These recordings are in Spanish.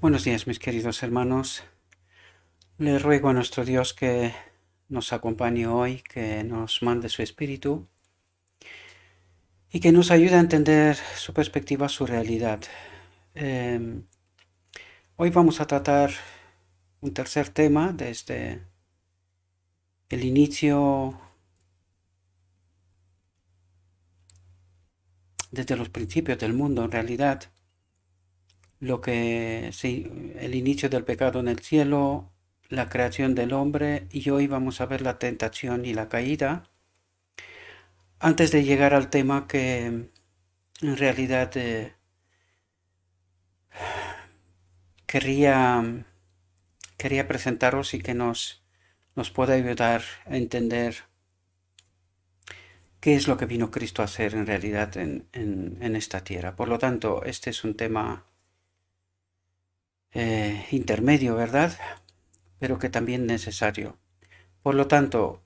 Buenos días, mis queridos hermanos. Le ruego a nuestro Dios que nos acompañe hoy, que nos mande su espíritu y que nos ayude a entender su perspectiva, su realidad. Eh, Hoy vamos a tratar un tercer tema desde el inicio, desde los principios del mundo, en realidad, el inicio del pecado en el cielo, la creación del hombre, y hoy vamos a ver la tentación y la caída. Antes de llegar al tema que en realidad querría, quería presentaros y que nos pueda ayudar a entender qué es lo que vino Cristo a hacer en realidad en esta tierra. Por lo tanto, este es un tema intermedio, ¿verdad? Pero que también necesario. Por lo tanto,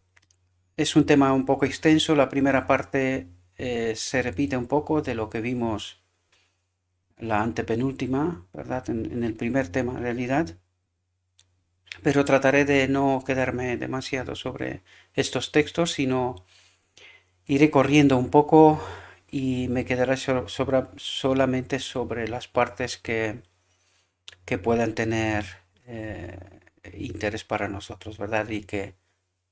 es un tema un poco extenso. La primera parte se repite un poco de lo que vimos la antepenúltima, ¿verdad? En el primer tema, en realidad. Pero trataré de no quedarme demasiado sobre estos textos, sino iré corriendo un poco y me quedaré solamente sobre las partes que puedan tener eh, interés para nosotros, ¿verdad? Y que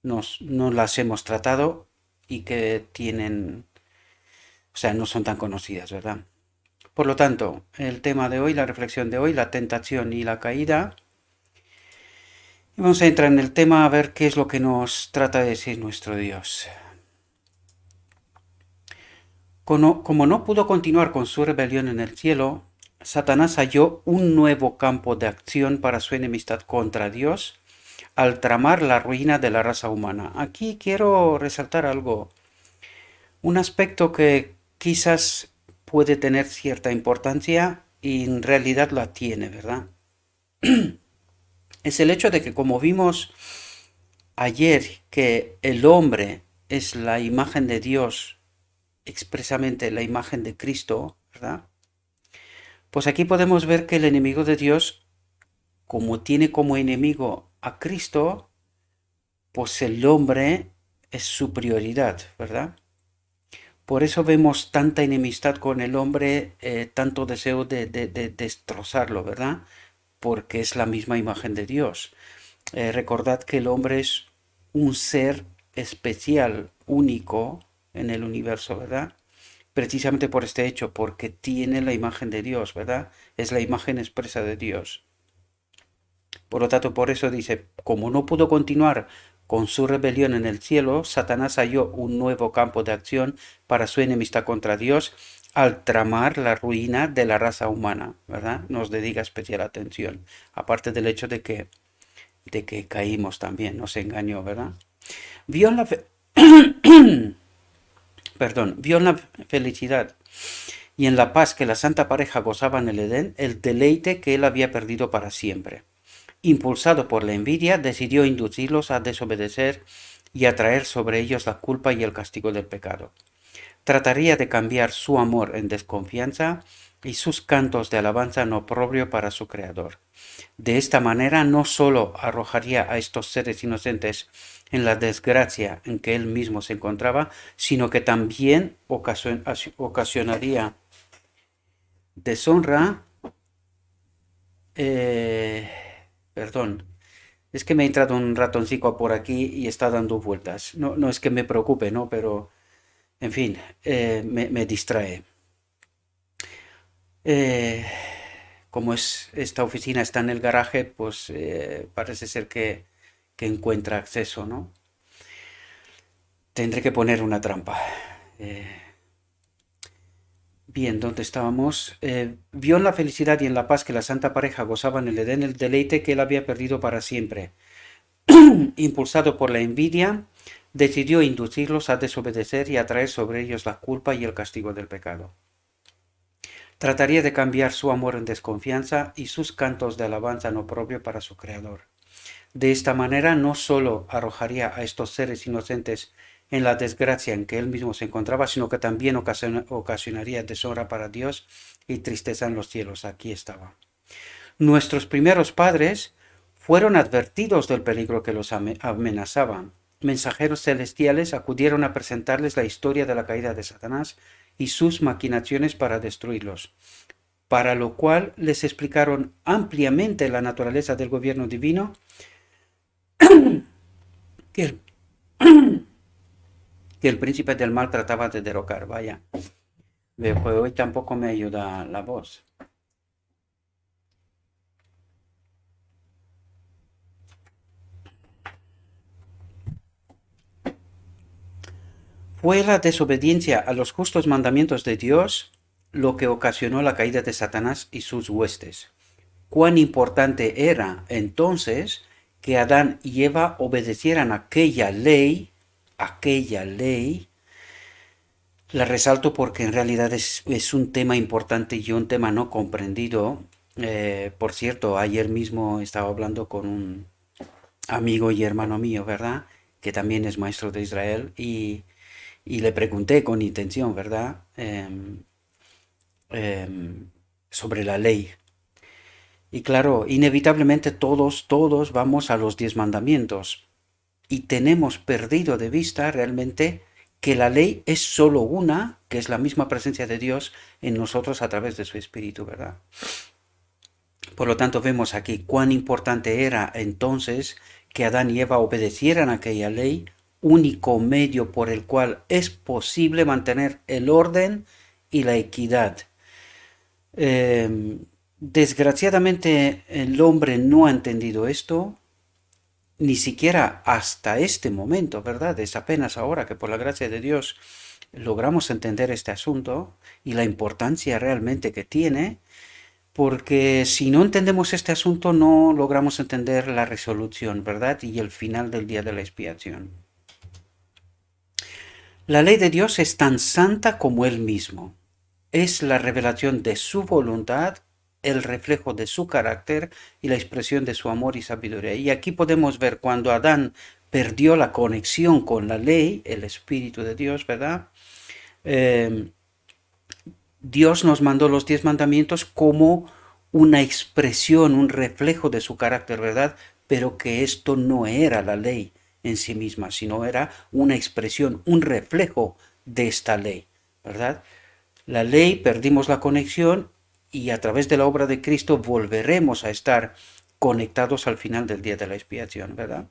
no las hemos tratado y que tienen, o sea, no son tan conocidas, ¿verdad? Por lo tanto, el tema de hoy, la reflexión de hoy, la tentación y la caída. Y vamos a entrar en el tema a ver qué es lo que nos trata de decir nuestro Dios. Como no pudo continuar con su rebelión en el cielo, Satanás halló un nuevo campo de acción para su enemistad contra Dios al tramar la ruina de la raza humana. Aquí quiero resaltar algo, un aspecto que quizás puede tener cierta importancia y en realidad la tiene, ¿verdad? Es el hecho de que, como vimos ayer, que el hombre es la imagen de Dios, expresamente la imagen de Cristo, ¿verdad? Pues aquí podemos ver que el enemigo de Dios, como tiene como enemigo a Cristo, pues el hombre es su prioridad, ¿verdad? Por eso vemos tanta enemistad con el hombre, tanto deseo de destrozarlo, ¿verdad? Porque es la misma imagen de Dios. Recordad que el hombre es un ser especial, único en el universo, ¿verdad? Precisamente por este hecho, porque tiene la imagen de Dios, ¿verdad? Es la imagen expresa de Dios. Por lo tanto, por eso dice, como no pudo continuar con su rebelión en el cielo, Satanás halló un nuevo campo de acción para su enemistad contra Dios al tramar la ruina de la raza humana, ¿verdad? Nos dedica especial atención, aparte del hecho de que caímos también, nos engañó, ¿verdad? Vio en la, fe- perdón, vio en la felicidad y en la paz que la santa pareja gozaba en el Edén el deleite que él había perdido para siempre. Impulsado por la envidia, decidió inducirlos a desobedecer y atraer sobre ellos la culpa y el castigo del pecado. Trataría de cambiar su amor en desconfianza y sus cantos de alabanza en oprobio para su Creador. De esta manera no sólo arrojaría a estos seres inocentes en la desgracia en que él mismo se encontraba, sino que también ocasionaría deshonra, eh, perdón, es que me ha entrado un ratoncito por aquí y está dando vueltas. No, no es que me preocupe, ¿no? Pero, en fin, me distrae. Eh, como esta oficina está en el garaje, pues parece ser que encuentra acceso, ¿no? Tendré que poner una trampa. Eh, Bien, ¿dónde estábamos? Vio en la felicidad y en la paz que la santa pareja gozaba en el Edén el deleite que él había perdido para siempre. Impulsado por la envidia, decidió inducirlos a desobedecer y atraer sobre ellos la culpa y el castigo del pecado. Trataría de cambiar su amor en desconfianza y sus cantos de alabanza en oprobio para su Creador. De esta manera no sólo arrojaría a estos seres inocentes en la desgracia en que él mismo se encontraba, sino que también ocasionaría deshonra para Dios y tristeza en los cielos. Aquí estaba. Nuestros primeros padres fueron advertidos del peligro que los amenazaba. Mensajeros celestiales acudieron a presentarles la historia de la caída de Satanás y sus maquinaciones para destruirlos, para lo cual les explicaron ampliamente la naturaleza del gobierno divino que el, que el príncipe del mal trataba de derrocar. Vaya, pues hoy tampoco me ayuda la voz. Fue la desobediencia a los justos mandamientos de Dios lo que ocasionó la caída de Satanás y sus huestes. Cuán importante era entonces que Adán y Eva obedecieran aquella ley, la resalto porque en realidad es un tema importante y un tema no comprendido. Por cierto, ayer mismo estaba hablando con un amigo y hermano mío, ¿verdad? Que también es maestro de Israel y le pregunté con intención, ¿verdad? Sobre la ley. Y claro, inevitablemente todos vamos a los 10 mandamientos y tenemos perdido de vista realmente que la ley es solo una, que es la misma presencia de Dios en nosotros a través de su Espíritu, ¿verdad? Por lo tanto, vemos aquí cuán importante era entonces que Adán y Eva obedecieran a aquella ley, único medio por el cual es posible mantener el orden y la equidad. Desgraciadamente el hombre no ha entendido esto, ni siquiera hasta este momento, ¿verdad? Es apenas ahora que por la gracia de Dios logramos entender este asunto y la importancia realmente que tiene, porque si no entendemos este asunto no logramos entender la resolución, ¿verdad? Y el final del día de la expiación. La ley de Dios es tan santa como Él mismo. Es la revelación de su voluntad, el reflejo de su carácter y la expresión de su amor y sabiduría. Y aquí podemos ver cuando Adán perdió la conexión con la ley, el Espíritu de Dios, ¿verdad? Dios nos mandó los 10 mandamientos como una expresión, un reflejo de su carácter, ¿verdad? Pero que esto no era la ley en sí misma, sino era una expresión, un reflejo de esta ley, ¿verdad? La ley, perdimos la conexión y a través de la obra de Cristo volveremos a estar conectados al final del día de la expiación, ¿verdad?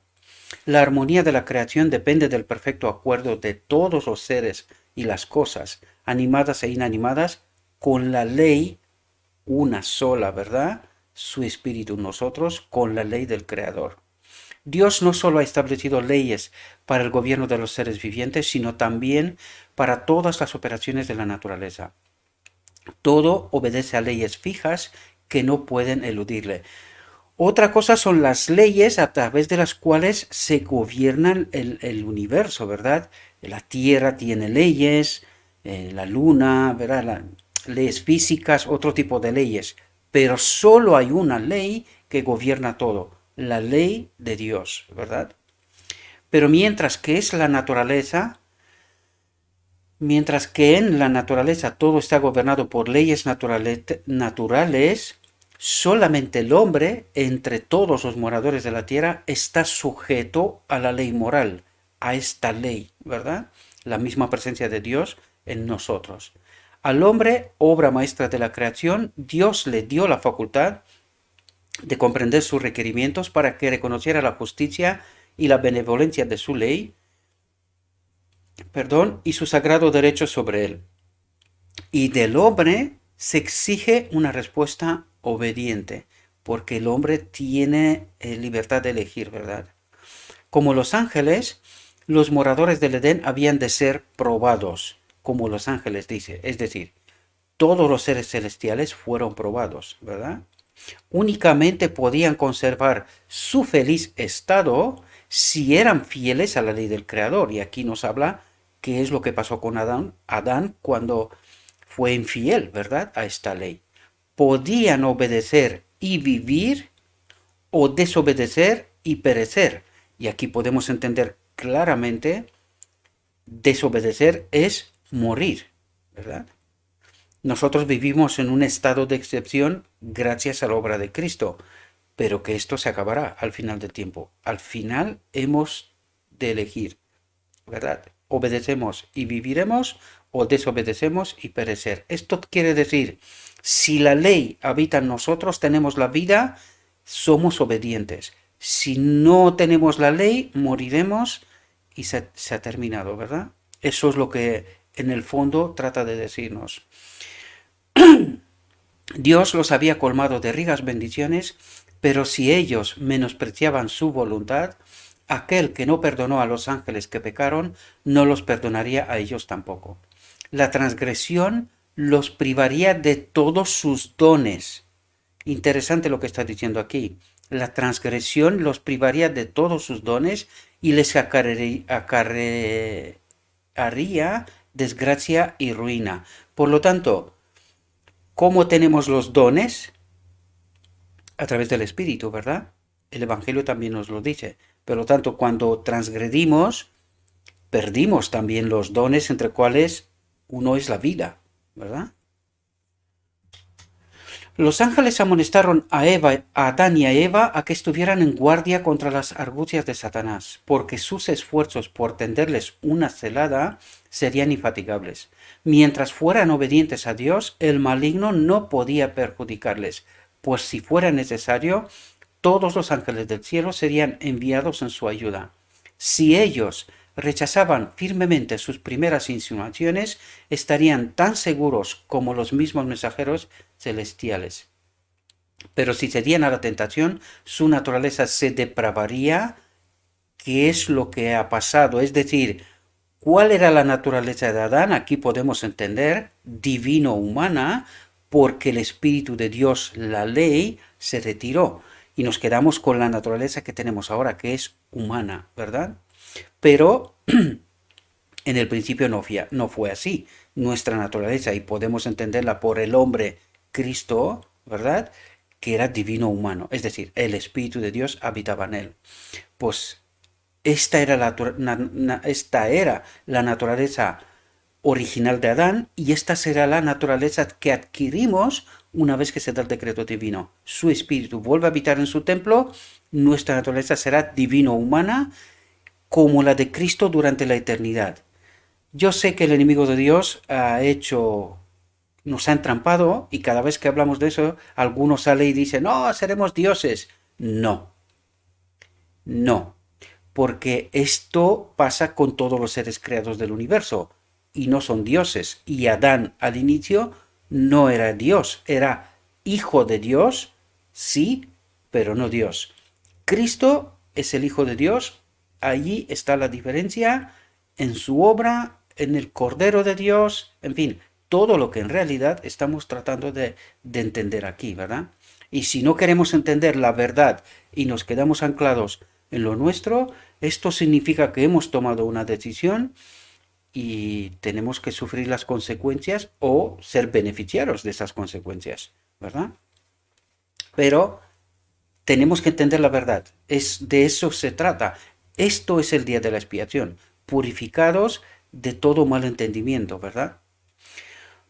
La armonía de la creación depende del perfecto acuerdo de todos los seres y las cosas, animadas e inanimadas, con la ley una sola, ¿verdad? Su espíritu, nosotros con la ley del Creador. Dios no solo ha establecido leyes para el gobierno de los seres vivientes, sino también para todas las operaciones de la naturaleza. Todo obedece a leyes fijas que no pueden eludirle. Otra cosa son las leyes a través de las cuales se gobierna el universo, ¿verdad? La Tierra tiene leyes, la Luna, ¿verdad? Leyes físicas, otro tipo de leyes. Pero solo hay una ley que gobierna todo, la ley de Dios, ¿verdad? Pero mientras que en la naturaleza todo está gobernado por leyes naturales, solamente el hombre, entre todos los moradores de la tierra, está sujeto a la ley moral, a esta ley, ¿verdad? La misma presencia de Dios en nosotros. Al hombre, obra maestra de la creación, Dios le dio la facultad de comprender sus requerimientos para que reconociera la justicia y la benevolencia de su ley, y su sagrado derecho sobre él. Y del hombre se exige una respuesta obediente, porque el hombre tiene libertad de elegir, ¿verdad? Como los ángeles, los moradores del Edén habían de ser probados, como los ángeles dice, es decir, todos los seres celestiales fueron probados, ¿verdad? Únicamente podían conservar su feliz estado si eran fieles a la ley del Creador. Y aquí nos habla qué es lo que pasó con Adán cuando fue infiel, ¿verdad? A esta ley. Podían obedecer y vivir o desobedecer y perecer. Y aquí podemos entender claramente, desobedecer es morir, ¿verdad? Nosotros vivimos en un estado de excepción gracias a la obra de Cristo, pero que esto se acabará al final del tiempo. Al final hemos de elegir, ¿verdad? Obedecemos y viviremos o desobedecemos y perecer. Esto quiere decir, si la ley habita en nosotros, tenemos la vida, somos obedientes. Si no tenemos la ley, moriremos y se ha terminado, ¿verdad? Eso es lo que en el fondo trata de decirnos. Dios los había colmado de ricas bendiciones, pero si ellos menospreciaban su voluntad, aquel que no perdonó a los ángeles que pecaron, no los perdonaría a ellos tampoco. La transgresión los privaría de todos sus dones. Interesante lo que está diciendo aquí. La transgresión los privaría de todos sus dones y les acarrearía desgracia y ruina. Por lo tanto, ¿cómo tenemos los dones? A través del Espíritu, ¿verdad? El Evangelio también nos lo dice. Por lo tanto, cuando transgredimos, perdimos también los dones, entre cuales uno es la vida, ¿verdad? Los ángeles amonestaron a Adán y a Eva a que estuvieran en guardia contra las argucias de Satanás, porque sus esfuerzos por tenderles una celada serían infatigables. Mientras fueran obedientes a Dios, el maligno no podía perjudicarles, pues si fuera necesario, todos los ángeles del cielo serían enviados en su ayuda. Si ellos rechazaban firmemente sus primeras insinuaciones, estarían tan seguros como los mismos mensajeros celestiales. Pero si cedían a la tentación, su naturaleza se depravaría, que es lo que ha pasado. Es decir, ¿cuál era la naturaleza de Adán? Aquí podemos entender divino-humana, porque el Espíritu de Dios, la ley, se retiró. Y nos quedamos con la naturaleza que tenemos ahora, que es humana, ¿verdad? Pero en el principio no fue así. Nuestra naturaleza, y podemos entenderla por el hombre Cristo, ¿verdad? Que era divino humano, es decir, el Espíritu de Dios habitaba en él. Pues esta era la naturaleza original de Adán y esta será la naturaleza que adquirimos una vez que se da el decreto divino. Su Espíritu vuelve a habitar en su templo, nuestra naturaleza será divino-humana como la de Cristo durante la eternidad. Yo sé que el enemigo de Dios nos ha entrampado y cada vez que hablamos de eso, algunos sale y dicen, no, seremos dioses. No, no, porque esto pasa con todos los seres creados del universo y no son dioses. Y Adán al inicio no era Dios, era hijo de Dios, sí, pero no Dios. Cristo es el Hijo de Dios, allí está la diferencia en su obra, en el Cordero de Dios, en fin, todo lo que en realidad estamos tratando de entender aquí, ¿verdad? Y si no queremos entender la verdad y nos quedamos anclados en lo nuestro, esto significa que hemos tomado una decisión y tenemos que sufrir las consecuencias o ser beneficiarios de esas consecuencias, ¿verdad? Pero tenemos que entender la verdad, de eso se trata. Esto es el día de la expiación, purificados de todo mal entendimiento, ¿verdad?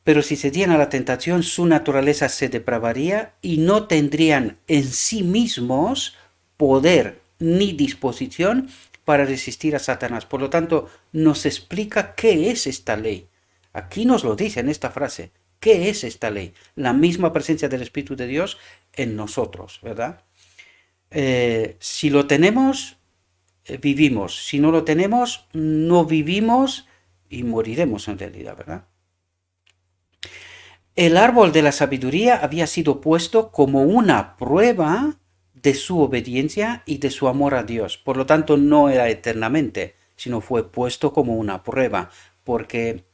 Pero si cedían a la tentación, su naturaleza se depravaría y no tendrían en sí mismos poder ni disposición para resistir a Satanás. Por lo tanto, nos explica qué es esta ley. Aquí nos lo dice en esta frase. ¿Qué es esta ley? La misma presencia del Espíritu de Dios en nosotros, ¿verdad? Si lo tenemos, vivimos. Si no lo tenemos, no vivimos y moriremos en realidad, ¿verdad? El árbol de la sabiduría había sido puesto como una prueba de su obediencia y de su amor a Dios. Por lo tanto, no era eternamente, sino fue puesto como una prueba, porque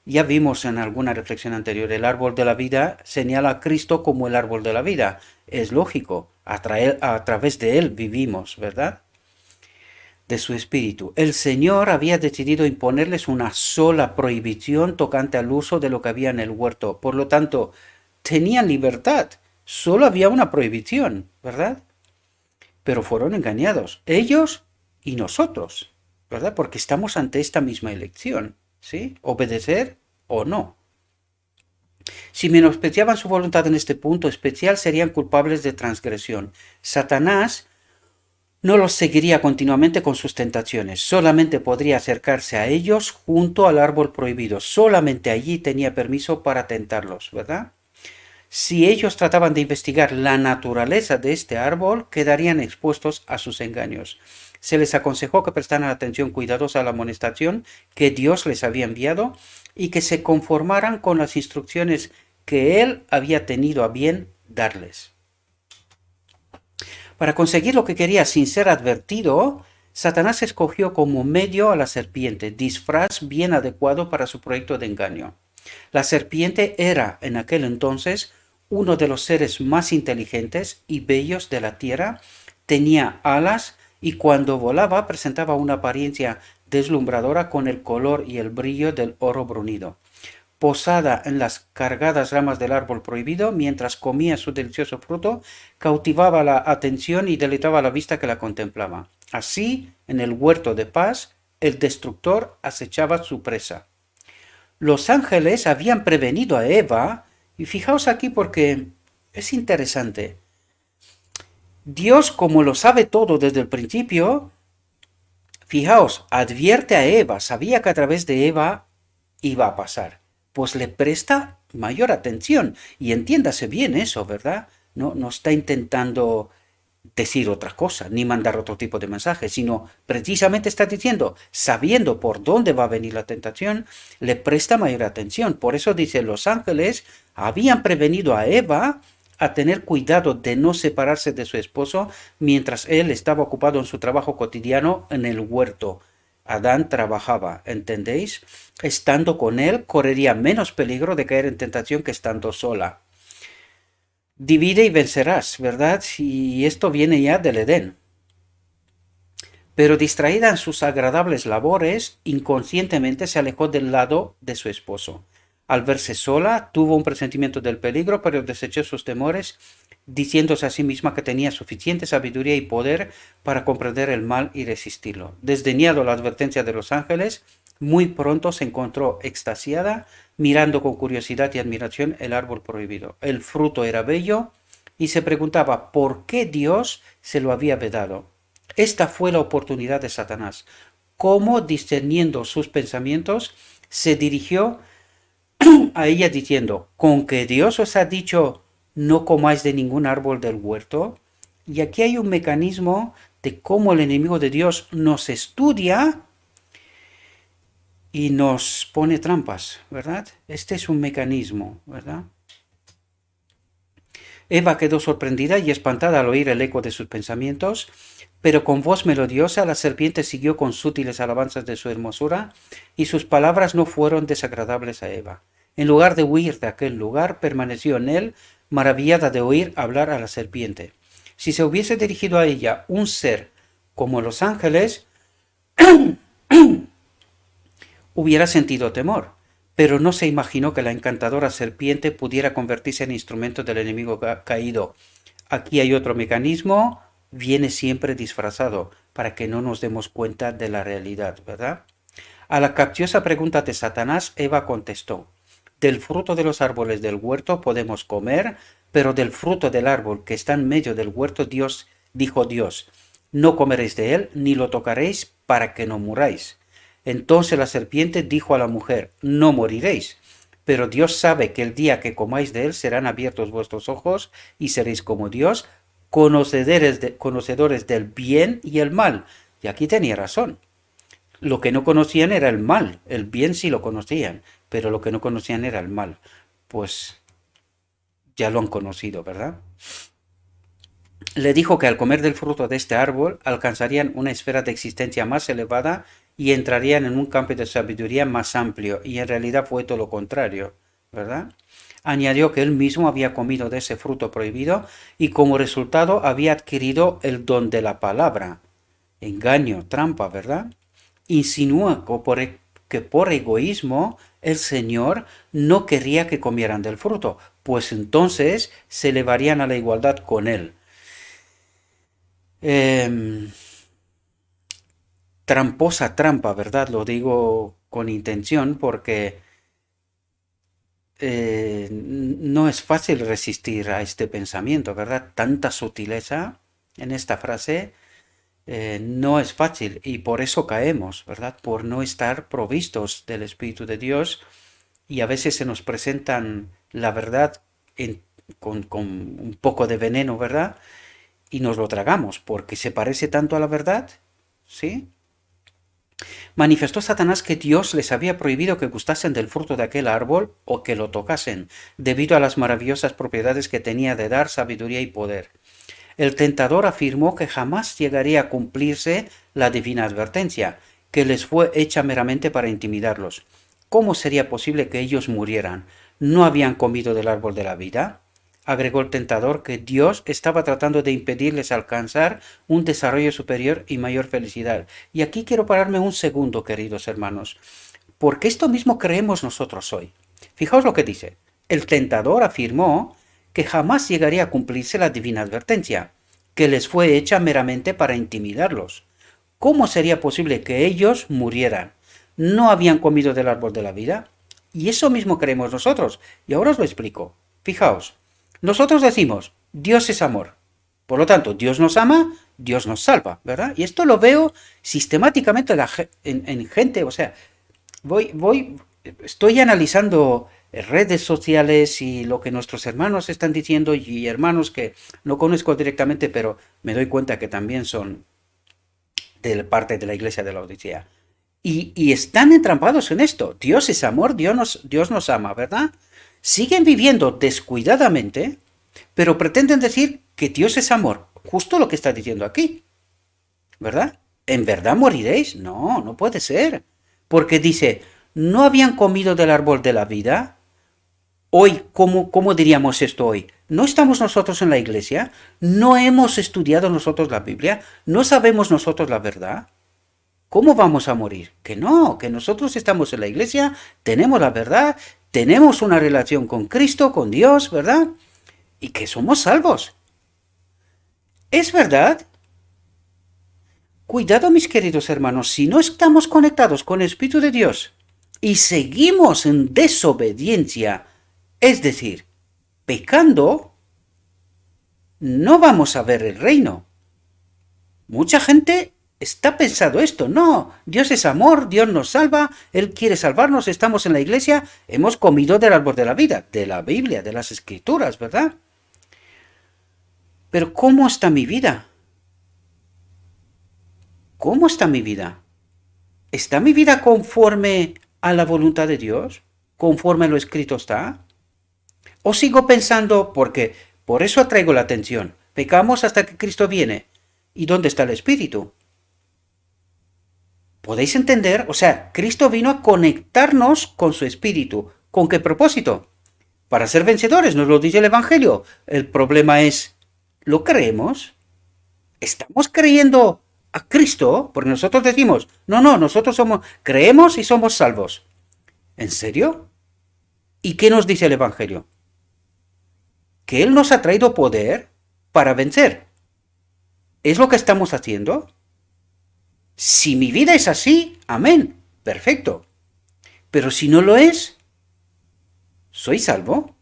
ya vimos en alguna reflexión anterior, el árbol de la vida señala a Cristo como el árbol de la vida. Es lógico, a través de él vivimos, ¿verdad? De su espíritu. El Señor había decidido imponerles una sola prohibición tocante al uso de lo que había en el huerto. Por lo tanto, tenían libertad. Solo había una prohibición, ¿verdad? Pero fueron engañados, ellos y nosotros, ¿verdad? Porque estamos ante esta misma elección, ¿sí? Obedecer o no. Si menospreciaban su voluntad en este punto especial, serían culpables de transgresión. Satanás no los seguiría continuamente con sus tentaciones, solamente podría acercarse a ellos junto al árbol prohibido, solamente allí tenía permiso para tentarlos, ¿verdad? Si ellos trataban de investigar la naturaleza de este árbol, quedarían expuestos a sus engaños. Se les aconsejó que prestaran atención cuidadosa a la amonestación que Dios les había enviado y que se conformaran con las instrucciones que Él había tenido a bien darles. Para conseguir lo que quería sin ser advertido, Satanás escogió como medio a la serpiente, disfraz bien adecuado para su proyecto de engaño. La serpiente era, en aquel entonces, uno de los seres más inteligentes y bellos de la tierra, tenía alas y cuando volaba presentaba una apariencia deslumbradora con el color y el brillo del oro brunido. Posada en las cargadas ramas del árbol prohibido, mientras comía su delicioso fruto, cautivaba la atención y deleitaba la vista que la contemplaba. Así, en el huerto de paz, el destructor acechaba su presa. Los ángeles habían prevenido a Eva, y fijaos aquí porque es interesante. Dios, como lo sabe todo desde el principio, fijaos, advierte a Eva, sabía que a través de Eva iba a pasar, pues le presta mayor atención. Y entiéndase bien eso, ¿verdad? No está intentando decir otra cosa, ni mandar otro tipo de mensaje, sino precisamente está diciendo, sabiendo por dónde va a venir la tentación, le presta mayor atención. Por eso dice, los ángeles habían prevenido a Eva a tener cuidado de no separarse de su esposo mientras él estaba ocupado en su trabajo cotidiano en el huerto. Adán trabajaba, ¿entendéis? Estando con él correría menos peligro de caer en tentación que estando sola. Divide y vencerás, ¿verdad? Y esto viene ya del Edén. Pero distraída en sus agradables labores, inconscientemente se alejó del lado de su esposo. Al verse sola, tuvo un presentimiento del peligro, pero desechó sus temores, diciéndose a sí misma que tenía suficiente sabiduría y poder para comprender el mal y resistirlo. Desdeñado la advertencia de los ángeles, muy pronto se encontró extasiada, mirando con curiosidad y admiración el árbol prohibido. El fruto era bello y se preguntaba por qué Dios se lo había vedado. Esta fue la oportunidad de Satanás. Cómo, discerniendo sus pensamientos, se dirigió a ella diciendo, con que Dios os ha dicho, no comáis de ningún árbol del huerto. Y aquí hay un mecanismo de cómo el enemigo de Dios nos estudia y nos pone trampas, ¿verdad? Este es un mecanismo, ¿verdad? Eva quedó sorprendida y espantada al oír el eco de sus pensamientos, pero con voz melodiosa la serpiente siguió con sutiles alabanzas de su hermosura, y sus palabras no fueron desagradables a Eva. En lugar de huir de aquel lugar, permaneció en él, maravillada de oír hablar a la serpiente. Si se hubiese dirigido a ella un ser como los ángeles, hubiera sentido temor, pero no se imaginó que la encantadora serpiente pudiera convertirse en instrumento del enemigo caído. Aquí hay otro mecanismo, viene siempre disfrazado, para que no nos demos cuenta de la realidad, ¿verdad? A la capciosa pregunta de Satanás, Eva contestó, del fruto de los árboles del huerto podemos comer, pero del fruto del árbol que está en medio del huerto dijo Dios, no comeréis de él, ni lo tocaréis, para que no muráis. Entonces la serpiente dijo a la mujer, no moriréis, pero Dios sabe que el día que comáis de él serán abiertos vuestros ojos y seréis como Dios, conocedores del bien y el mal. Y aquí tenía razón. Lo que no conocían era el mal, el bien sí lo conocían, pero lo que no conocían era el mal. Pues ya lo han conocido, ¿verdad? Le dijo que al comer del fruto de este árbol alcanzarían una esfera de existencia más elevada y entrarían en un campo de sabiduría más amplio, y en realidad fue todo lo contrario, ¿verdad? Añadió que él mismo había comido de ese fruto prohibido y como resultado había adquirido el don de la palabra. Engaño, trampa, ¿verdad? Insinúa que por egoísmo el Señor no quería que comieran del fruto, pues entonces se elevarían a la igualdad con él. Eh, Tramposa trampa, ¿verdad? Lo digo con intención porque no es fácil resistir a este pensamiento, ¿verdad? Tanta sutileza en esta frase no es fácil y por eso caemos, ¿verdad? Por no estar provistos del Espíritu de Dios y a veces se nos presentan la verdad con un poco de veneno, ¿verdad? Y nos lo tragamos porque se parece tanto a la verdad, ¿sí? Manifestó Satanás que Dios les había prohibido que gustasen del fruto de aquel árbol o que lo tocasen, debido a las maravillosas propiedades que tenía de dar sabiduría y poder. El tentador afirmó que jamás llegaría a cumplirse la divina advertencia, que les fue hecha meramente para intimidarlos. ¿Cómo sería posible que ellos murieran? ¿No habían comido del árbol de la vida? Agregó el tentador que Dios estaba tratando de impedirles alcanzar un desarrollo superior y mayor felicidad. Y aquí quiero pararme un segundo, queridos hermanos, porque esto mismo creemos nosotros hoy. Fijaos lo que dice. El tentador afirmó que jamás llegaría a cumplirse la divina advertencia, que les fue hecha meramente para intimidarlos. ¿Cómo sería posible que ellos murieran? ¿No habían comido del árbol de la vida? Y eso mismo creemos nosotros. Y ahora os lo explico. Fijaos, nosotros decimos, Dios es amor. Por lo tanto, Dios nos ama, Dios nos salva, ¿verdad? Y esto lo veo sistemáticamente en gente, o sea, estoy analizando redes sociales y lo que nuestros hermanos están diciendo y hermanos que no conozco directamente, pero me doy cuenta que también son de parte de la iglesia de la Odisea. Y están entrampados en esto. Dios es amor, Dios nos ama, ¿verdad? Siguen viviendo descuidadamente, pero pretenden decir que Dios es amor. Justo lo que está diciendo aquí, ¿verdad? ¿En verdad moriréis? No, no puede ser. Porque dice, ¿no habían comido del árbol de la vida? Hoy, ¿cómo diríamos esto hoy? ¿No estamos nosotros en la iglesia? ¿No hemos estudiado nosotros la Biblia? ¿No sabemos nosotros la verdad? ¿Cómo vamos a morir? Que no, que nosotros estamos en la iglesia, tenemos la verdad, tenemos una relación con Cristo, con Dios, ¿verdad? Y que somos salvos. ¿Es verdad? Cuidado, mis queridos hermanos, si no estamos conectados con el Espíritu de Dios y seguimos en desobediencia, es decir, pecando, no vamos a ver el reino. Mucha gente está pensando esto. No, Dios es amor, Dios nos salva, Él quiere salvarnos, estamos en la iglesia, hemos comido del árbol de la vida, de la Biblia, de las Escrituras, ¿verdad? Pero ¿cómo está mi vida? ¿Cómo está mi vida? ¿Está mi vida conforme a la voluntad de Dios? ¿Conforme lo escrito está? ¿O sigo pensando, porque por eso atraigo la atención, pecamos hasta que Cristo viene? ¿Y dónde está el Espíritu? ¿Podéis entender? O sea, Cristo vino a conectarnos con su Espíritu. ¿Con qué propósito? Para ser vencedores, nos lo dice el Evangelio. El problema es, ¿lo creemos? ¿Estamos creyendo a Cristo? Porque nosotros decimos, no, nosotros creemos y somos salvos. ¿En serio? ¿Y qué nos dice el Evangelio? Que Él nos ha traído poder para vencer. ¿Es lo que estamos haciendo? Si mi vida es así, amén, perfecto. Pero si no lo es, ¿soy salvo?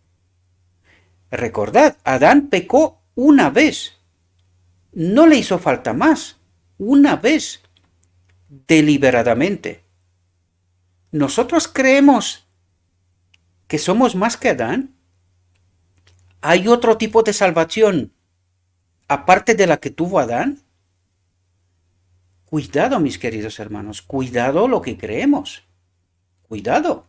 Recordad, Adán pecó una vez. No le hizo falta más. Una vez. Deliberadamente. ¿Nosotros creemos que somos más que Adán? ¿Hay otro tipo de salvación aparte de la que tuvo Adán? Cuidado, mis queridos hermanos, cuidado lo que creemos. Cuidado.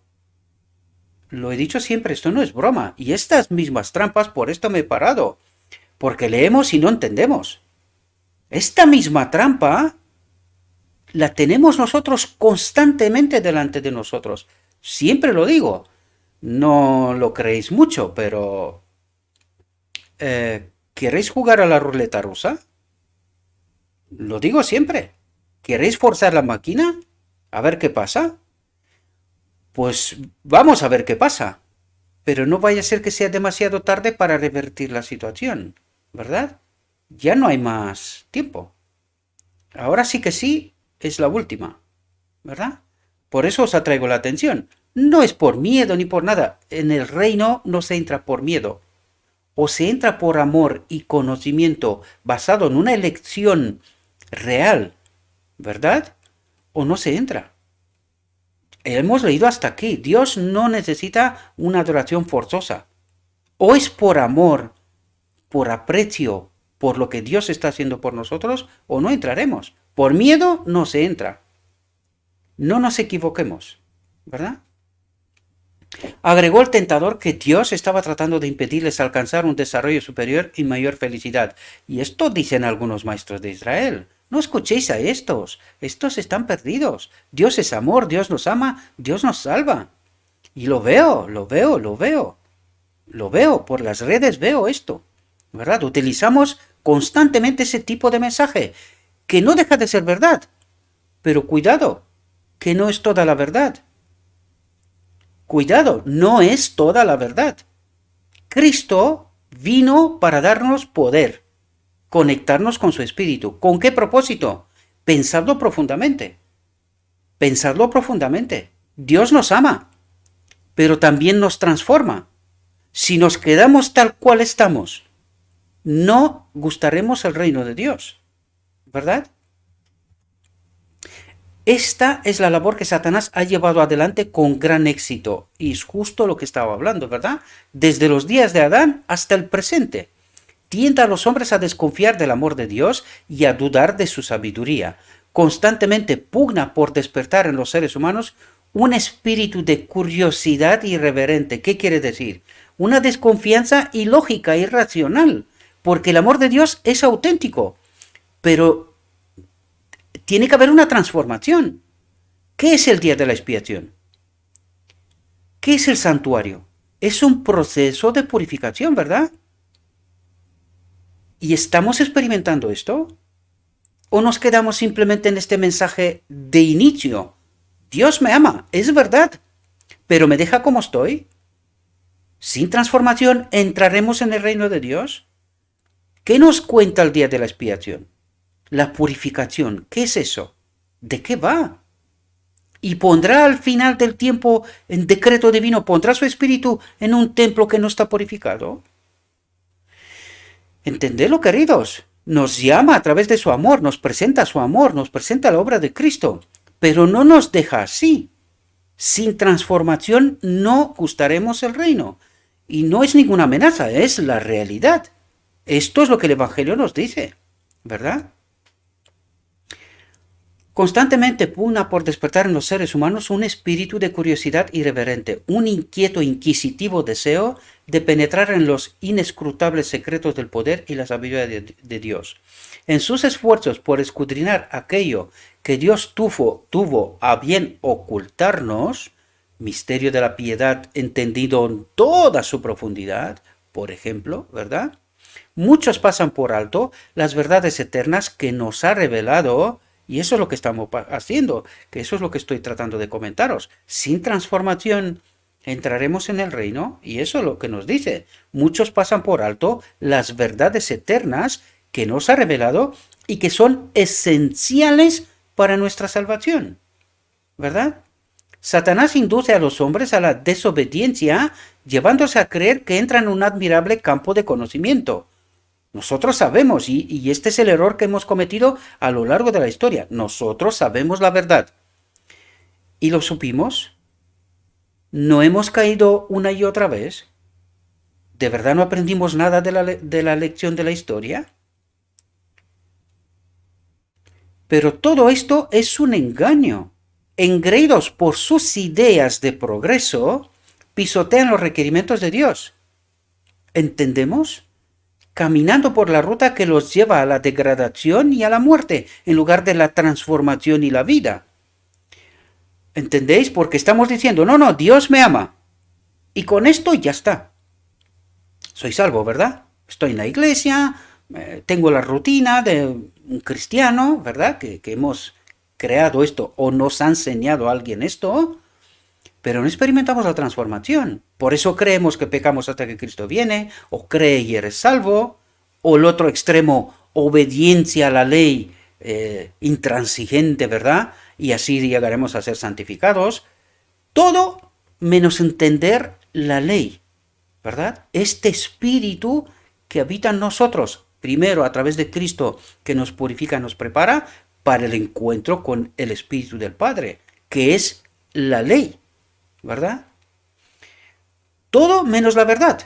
Lo he dicho siempre, esto no es broma. Y estas mismas trampas, por esto me he parado. Porque leemos y no entendemos. Esta misma trampa la tenemos nosotros constantemente delante de nosotros. Siempre lo digo. No lo creéis mucho, pero ¿queréis jugar a la ruleta rusa? Lo digo siempre. ¿Queréis forzar la máquina? A ver qué pasa. Pues vamos a ver qué pasa. Pero no vaya a ser que sea demasiado tarde para revertir la situación, ¿verdad? Ya no hay más tiempo. Ahora sí que sí es la última, ¿verdad? Por eso os atraigo la atención. No es por miedo ni por nada. En el reino no se entra por miedo. O se entra por amor y conocimiento basado en una elección real, ¿verdad? O no se entra. Hemos leído hasta aquí. Dios no necesita una adoración forzosa. O es por amor, por aprecio, por lo que Dios está haciendo por nosotros, o no entraremos. Por miedo no se entra. No nos equivoquemos, ¿verdad? Agregó el tentador que Dios estaba tratando de impedirles alcanzar un desarrollo superior y mayor felicidad. Y esto dicen algunos maestros de Israel. No escuchéis a estos. Estos están perdidos. Dios es amor, Dios nos ama, Dios nos salva. Y lo veo. Lo veo, por las redes veo esto. ¿Verdad? Utilizamos constantemente ese tipo de mensaje, que no deja de ser verdad. Pero cuidado, que no es toda la verdad. Cuidado, no es toda la verdad. Cristo vino para darnos poder, conectarnos con su espíritu. ¿Con qué propósito? Pensadlo profundamente. Pensadlo profundamente. Dios nos ama, pero también nos transforma. Si nos quedamos tal cual estamos, no gustaremos el reino de Dios, ¿verdad? Esta es la labor que Satanás ha llevado adelante con gran éxito. Y es justo lo que estaba hablando, ¿verdad? Desde los días de Adán hasta el presente. Tienta a los hombres a desconfiar del amor de Dios y a dudar de su sabiduría. Constantemente pugna por despertar en los seres humanos un espíritu de curiosidad irreverente. ¿Qué quiere decir? Una desconfianza ilógica, irracional. Porque el amor de Dios es auténtico. Pero tiene que haber una transformación. ¿Qué es el día de la expiación? ¿Qué es el santuario? Es un proceso de purificación, ¿verdad? ¿Y estamos experimentando esto? ¿O nos quedamos simplemente en este mensaje de inicio? Dios me ama, es verdad, pero me deja como estoy. Sin transformación, ¿entraremos en el reino de Dios? ¿Qué nos cuenta el día de la expiación? La purificación, ¿qué es eso? ¿De qué va? Y pondrá al final del tiempo, en decreto divino, pondrá su espíritu en un templo que no está purificado. Entendedlo, queridos. Nos llama a través de su amor, nos presenta su amor, nos presenta la obra de Cristo, pero no nos deja así. Sin transformación no gustaremos el reino. Y no es ninguna amenaza, es la realidad. Esto es lo que el Evangelio nos dice, ¿verdad? Constantemente pugna por despertar en los seres humanos un espíritu de curiosidad irreverente, un inquieto, inquisitivo deseo de penetrar en los inescrutables secretos del poder y la sabiduría de Dios. En sus esfuerzos por escudriñar aquello que Dios tuvo a bien ocultarnos, misterio de la piedad entendido en toda su profundidad, por ejemplo, ¿verdad? Muchos pasan por alto las verdades eternas que nos ha revelado. Y eso es lo que estamos haciendo, que eso es lo que estoy tratando de comentaros. Sin transformación entraremos en el reino, y eso es lo que nos dice. Muchos pasan por alto las verdades eternas que nos ha revelado y que son esenciales para nuestra salvación, ¿verdad? Satanás induce a los hombres a la desobediencia, llevándose a creer que entran en un admirable campo de conocimiento. Nosotros sabemos, y este es el error que hemos cometido a lo largo de la historia. Nosotros sabemos la verdad. ¿Y lo supimos? ¿No hemos caído una y otra vez? ¿De verdad no aprendimos nada de la lección de la historia? Pero todo esto es un engaño. Engreídos por sus ideas de progreso, pisotean los requerimientos de Dios. ¿Entendemos? Caminando por la ruta que los lleva a la degradación y a la muerte, en lugar de la transformación y la vida. ¿Entendéis? Porque estamos diciendo, no, Dios me ama. Y con esto ya está. Soy salvo, ¿verdad? Estoy en la iglesia, tengo la rutina de un cristiano, ¿verdad? Que hemos creado esto o nos ha enseñado a alguien esto, pero no experimentamos la transformación. Por eso creemos que pecamos hasta que Cristo viene, o cree y eres salvo, o el otro extremo, obediencia a la ley intransigente, ¿verdad? Y así llegaremos a ser santificados. Todo menos entender la ley, ¿verdad? Este espíritu que habita en nosotros, primero a través de Cristo que nos purifica, nos prepara para el encuentro con el Espíritu del Padre, que es la ley, ¿verdad? Todo menos la verdad.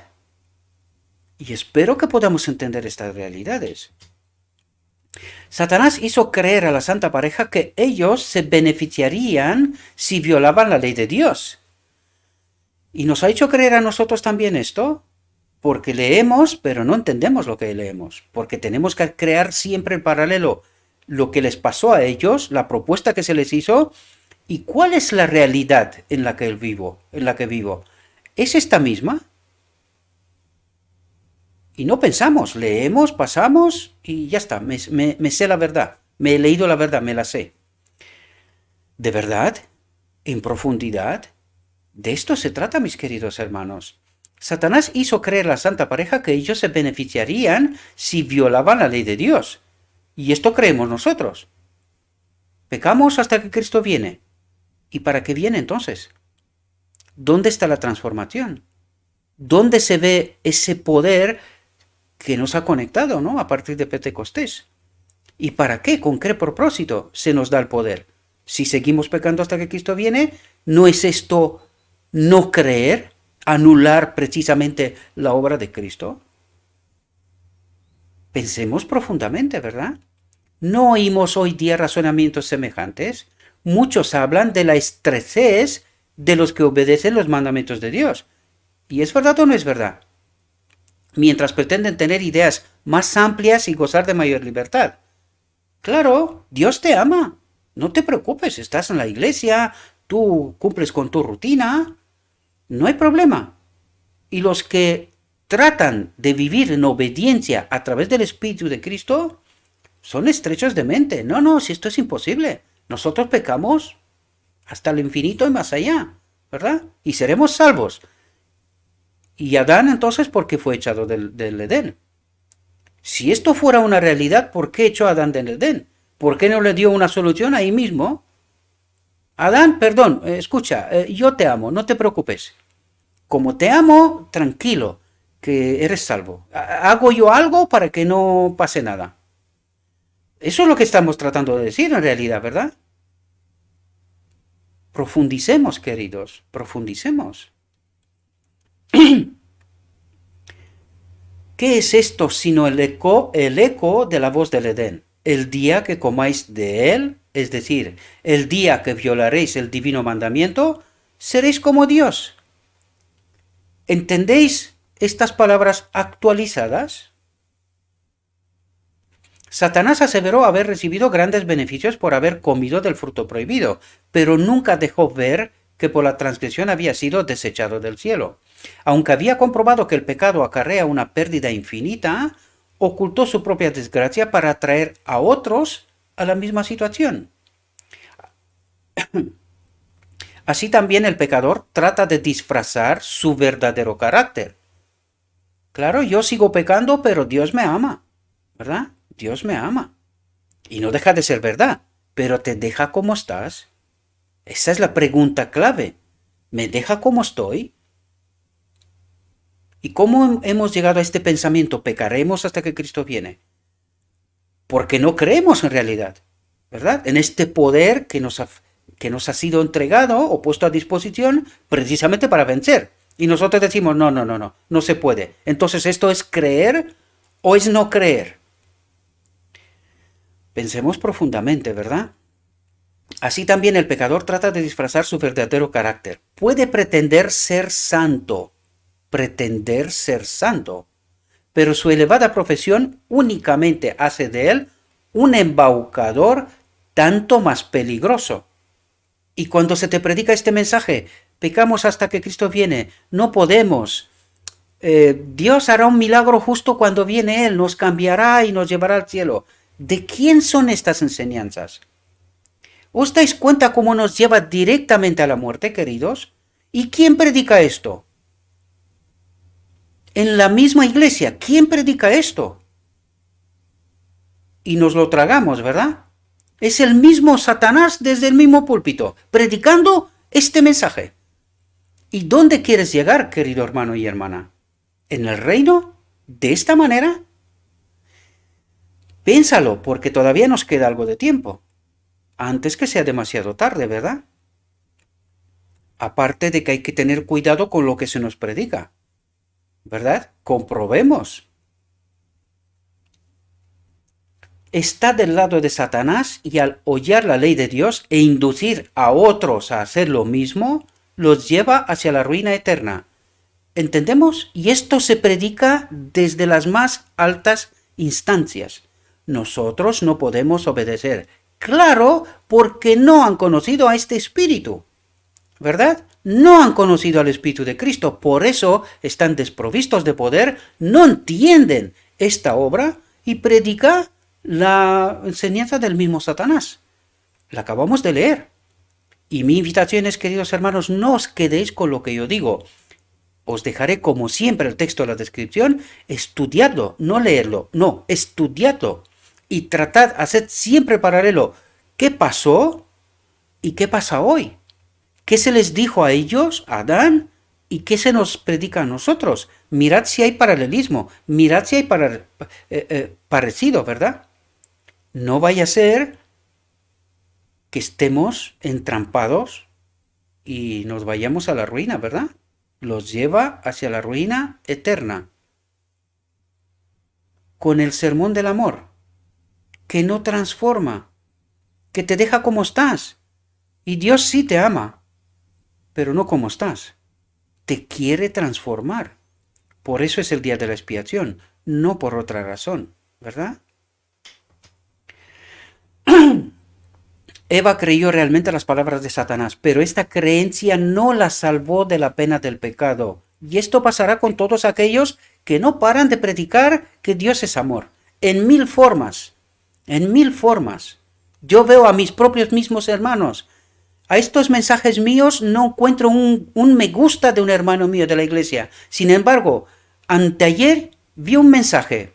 Y espero que podamos entender estas realidades. Satanás hizo creer a la santa pareja que ellos se beneficiarían si violaban la ley de Dios. Y nos ha hecho creer a nosotros también esto, porque leemos, pero no entendemos lo que leemos, porque tenemos que crear siempre en paralelo lo que les pasó a ellos, la propuesta que se les hizo, y cuál es la realidad en la que vivo. ¿Es esta misma? Y no pensamos, leemos, pasamos y ya está, me sé la verdad, me he leído la verdad, me la sé. ¿De verdad? ¿En profundidad? De esto se trata, mis queridos hermanos. Satanás hizo creer a la santa pareja que ellos se beneficiarían si violaban la ley de Dios. Y esto creemos nosotros. Pecamos hasta que Cristo viene. ¿Y para qué viene entonces? ¿Dónde está la transformación? ¿Dónde se ve ese poder que nos ha conectado, ¿no? A partir de Pentecostés. ¿Y para qué? ¿Con qué propósito se nos da el poder? Si seguimos pecando hasta que Cristo viene, ¿no es esto no creer, anular precisamente la obra de Cristo? Pensemos profundamente, ¿verdad? ¿No oímos hoy día razonamientos semejantes? Muchos hablan de la estrechez de los que obedecen los mandamientos de Dios. ¿Y es verdad o no es verdad? Mientras pretenden tener ideas más amplias y gozar de mayor libertad. Claro, Dios te ama. No te preocupes, estás en la iglesia, tú cumples con tu rutina, no hay problema. Y los que tratan de vivir en obediencia a través del Espíritu de Cristo son estrechos de mente. No, si esto es imposible. Nosotros pecamos hasta el infinito y más allá, ¿verdad? Y seremos salvos. Y Adán entonces, ¿por qué fue echado del Edén? Si esto fuera una realidad, ¿por qué echó a Adán del Edén? ¿Por qué no le dio una solución ahí mismo? Adán, perdón, escucha, yo te amo, no te preocupes. Como te amo, tranquilo, que eres salvo. Hago yo algo para que no pase nada. Eso es lo que estamos tratando de decir en realidad, ¿verdad? Profundicemos, queridos, profundicemos. ¿Qué es esto sino el eco de la voz del Edén? El día que comáis de él, es decir, el día que violaréis el divino mandamiento, seréis como Dios. ¿Entendéis estas palabras actualizadas? Satanás aseveró haber recibido grandes beneficios por haber comido del fruto prohibido, pero nunca dejó ver que por la transgresión había sido desechado del cielo. Aunque había comprobado que el pecado acarrea una pérdida infinita, ocultó su propia desgracia para atraer a otros a la misma situación. Así también el pecador trata de disfrazar su verdadero carácter. Claro, yo sigo pecando, pero Dios me ama, ¿verdad? Dios me ama. Y no deja de ser verdad, pero ¿te deja como estás? Esa es la pregunta clave. ¿Me deja como estoy? ¿Y cómo hemos llegado a este pensamiento? Pecaremos hasta que Cristo viene. Porque no creemos en realidad, ¿verdad? En este poder que nos ha sido entregado o puesto a disposición precisamente para vencer. Y nosotros decimos, no se puede. Entonces, ¿esto es creer o es no creer? Pensemos profundamente, ¿verdad? Así también el pecador trata de disfrazar su verdadero carácter. Puede pretender ser santo, pero su elevada profesión únicamente hace de él un embaucador tanto más peligroso. Y cuando se te predica este mensaje, pecamos hasta que Cristo viene, no podemos. Dios hará un milagro justo cuando viene Él, nos cambiará y nos llevará al cielo. ¿De quién son estas enseñanzas? ¿Os dais cuenta cómo nos lleva directamente a la muerte, queridos? ¿Y quién predica esto? En la misma iglesia, ¿quién predica esto? Y nos lo tragamos, ¿verdad? Es el mismo Satanás desde el mismo púlpito, predicando este mensaje. ¿Y dónde quieres llegar, querido hermano y hermana? ¿En el reino? ¿De esta manera? Piénsalo, porque todavía nos queda algo de tiempo. Antes que sea demasiado tarde, ¿verdad? Aparte de que hay que tener cuidado con lo que se nos predica, ¿verdad? Comprobemos. Está del lado de Satanás y al hollar la ley de Dios e inducir a otros a hacer lo mismo, los lleva hacia la ruina eterna. ¿Entendemos? Y esto se predica desde las más altas instancias. Nosotros no podemos obedecer. Claro, porque no han conocido a este Espíritu, ¿verdad? No han conocido al Espíritu de Cristo, por eso están desprovistos de poder, no entienden esta obra y predica la enseñanza del mismo Satanás. La acabamos de leer. Y mi invitación es, queridos hermanos, no os quedéis con lo que yo digo. Os dejaré, como siempre, el texto de la descripción. Estudiadlo, no leerlo, no, estudiadlo. Y tratad, haced siempre paralelo. ¿Qué pasó y qué pasa hoy? ¿Qué se les dijo a ellos, a Adán? ¿Y qué se nos predica a nosotros? Mirad si hay paralelismo, mirad si hay parecido, ¿verdad? No vaya a ser que estemos entrampados y nos vayamos a la ruina, ¿verdad? Los lleva hacia la ruina eterna. Con el sermón del amor, que no transforma, que te deja como estás. Y Dios sí te ama, pero no como estás. Te quiere transformar. Por eso es el día de la expiación, no por otra razón, ¿verdad? Eva creyó realmente las palabras de Satanás, pero esta creencia no la salvó de la pena del pecado. Y esto pasará con todos aquellos que no paran de predicar que Dios es amor. En mil formas. En mil formas. Yo veo a mis propios mismos hermanos. A estos mensajes míos no encuentro un me gusta de un hermano mío de la iglesia. Sin embargo, anteayer vi un mensaje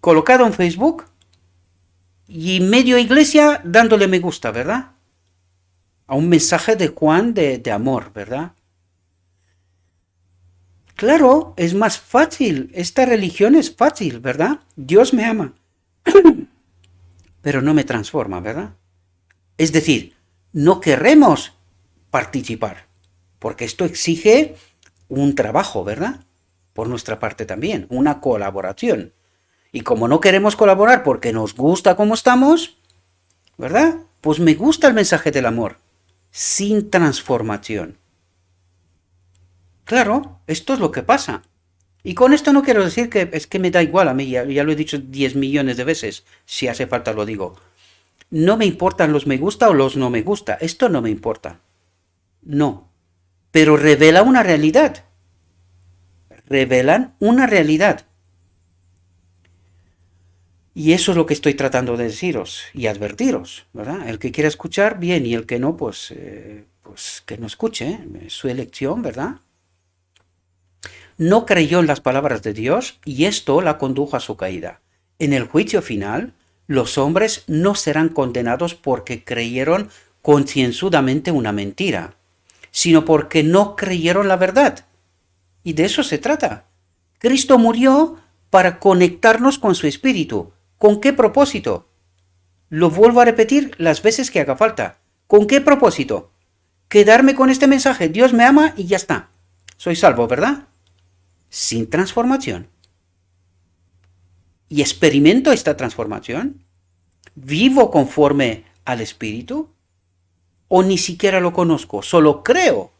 colocado en Facebook y medio iglesia dándole me gusta, ¿verdad? A un mensaje de Juan de amor, ¿verdad? Claro, es más fácil. Esta religión es fácil, ¿verdad? Dios me ama, pero no me transforma, ¿verdad? Es decir, no queremos participar, porque esto exige un trabajo, ¿verdad? Por nuestra parte también, una colaboración. Y como no queremos colaborar porque nos gusta como estamos, ¿verdad? Pues me gusta el mensaje del amor, sin transformación. Claro, esto es lo que pasa. Y con esto no quiero decir que es que me da igual a mí, ya lo he dicho 10 millones de veces, si hace falta lo digo. No me importan los me gusta o los no me gusta, esto no me importa. No. Pero revela una realidad. Revelan una realidad. Y eso es lo que estoy tratando de deciros y advertiros, ¿verdad? El que quiera escuchar, bien, y el que no, pues que no escuche, ¿eh? Es su elección, ¿verdad? No creyó en las palabras de Dios y esto la condujo a su caída. En el juicio final, los hombres no serán condenados porque creyeron concienzudamente una mentira, sino porque no creyeron la verdad. Y de eso se trata. Cristo murió para conectarnos con su espíritu. ¿Con qué propósito? Lo vuelvo a repetir las veces que haga falta. ¿Con qué propósito? Quedarme con este mensaje, Dios me ama y ya está. Soy salvo, ¿verdad? Sin transformación. ¿Y experimento esta transformación? ¿Vivo conforme al Espíritu? ¿O ni siquiera lo conozco? Solo creo.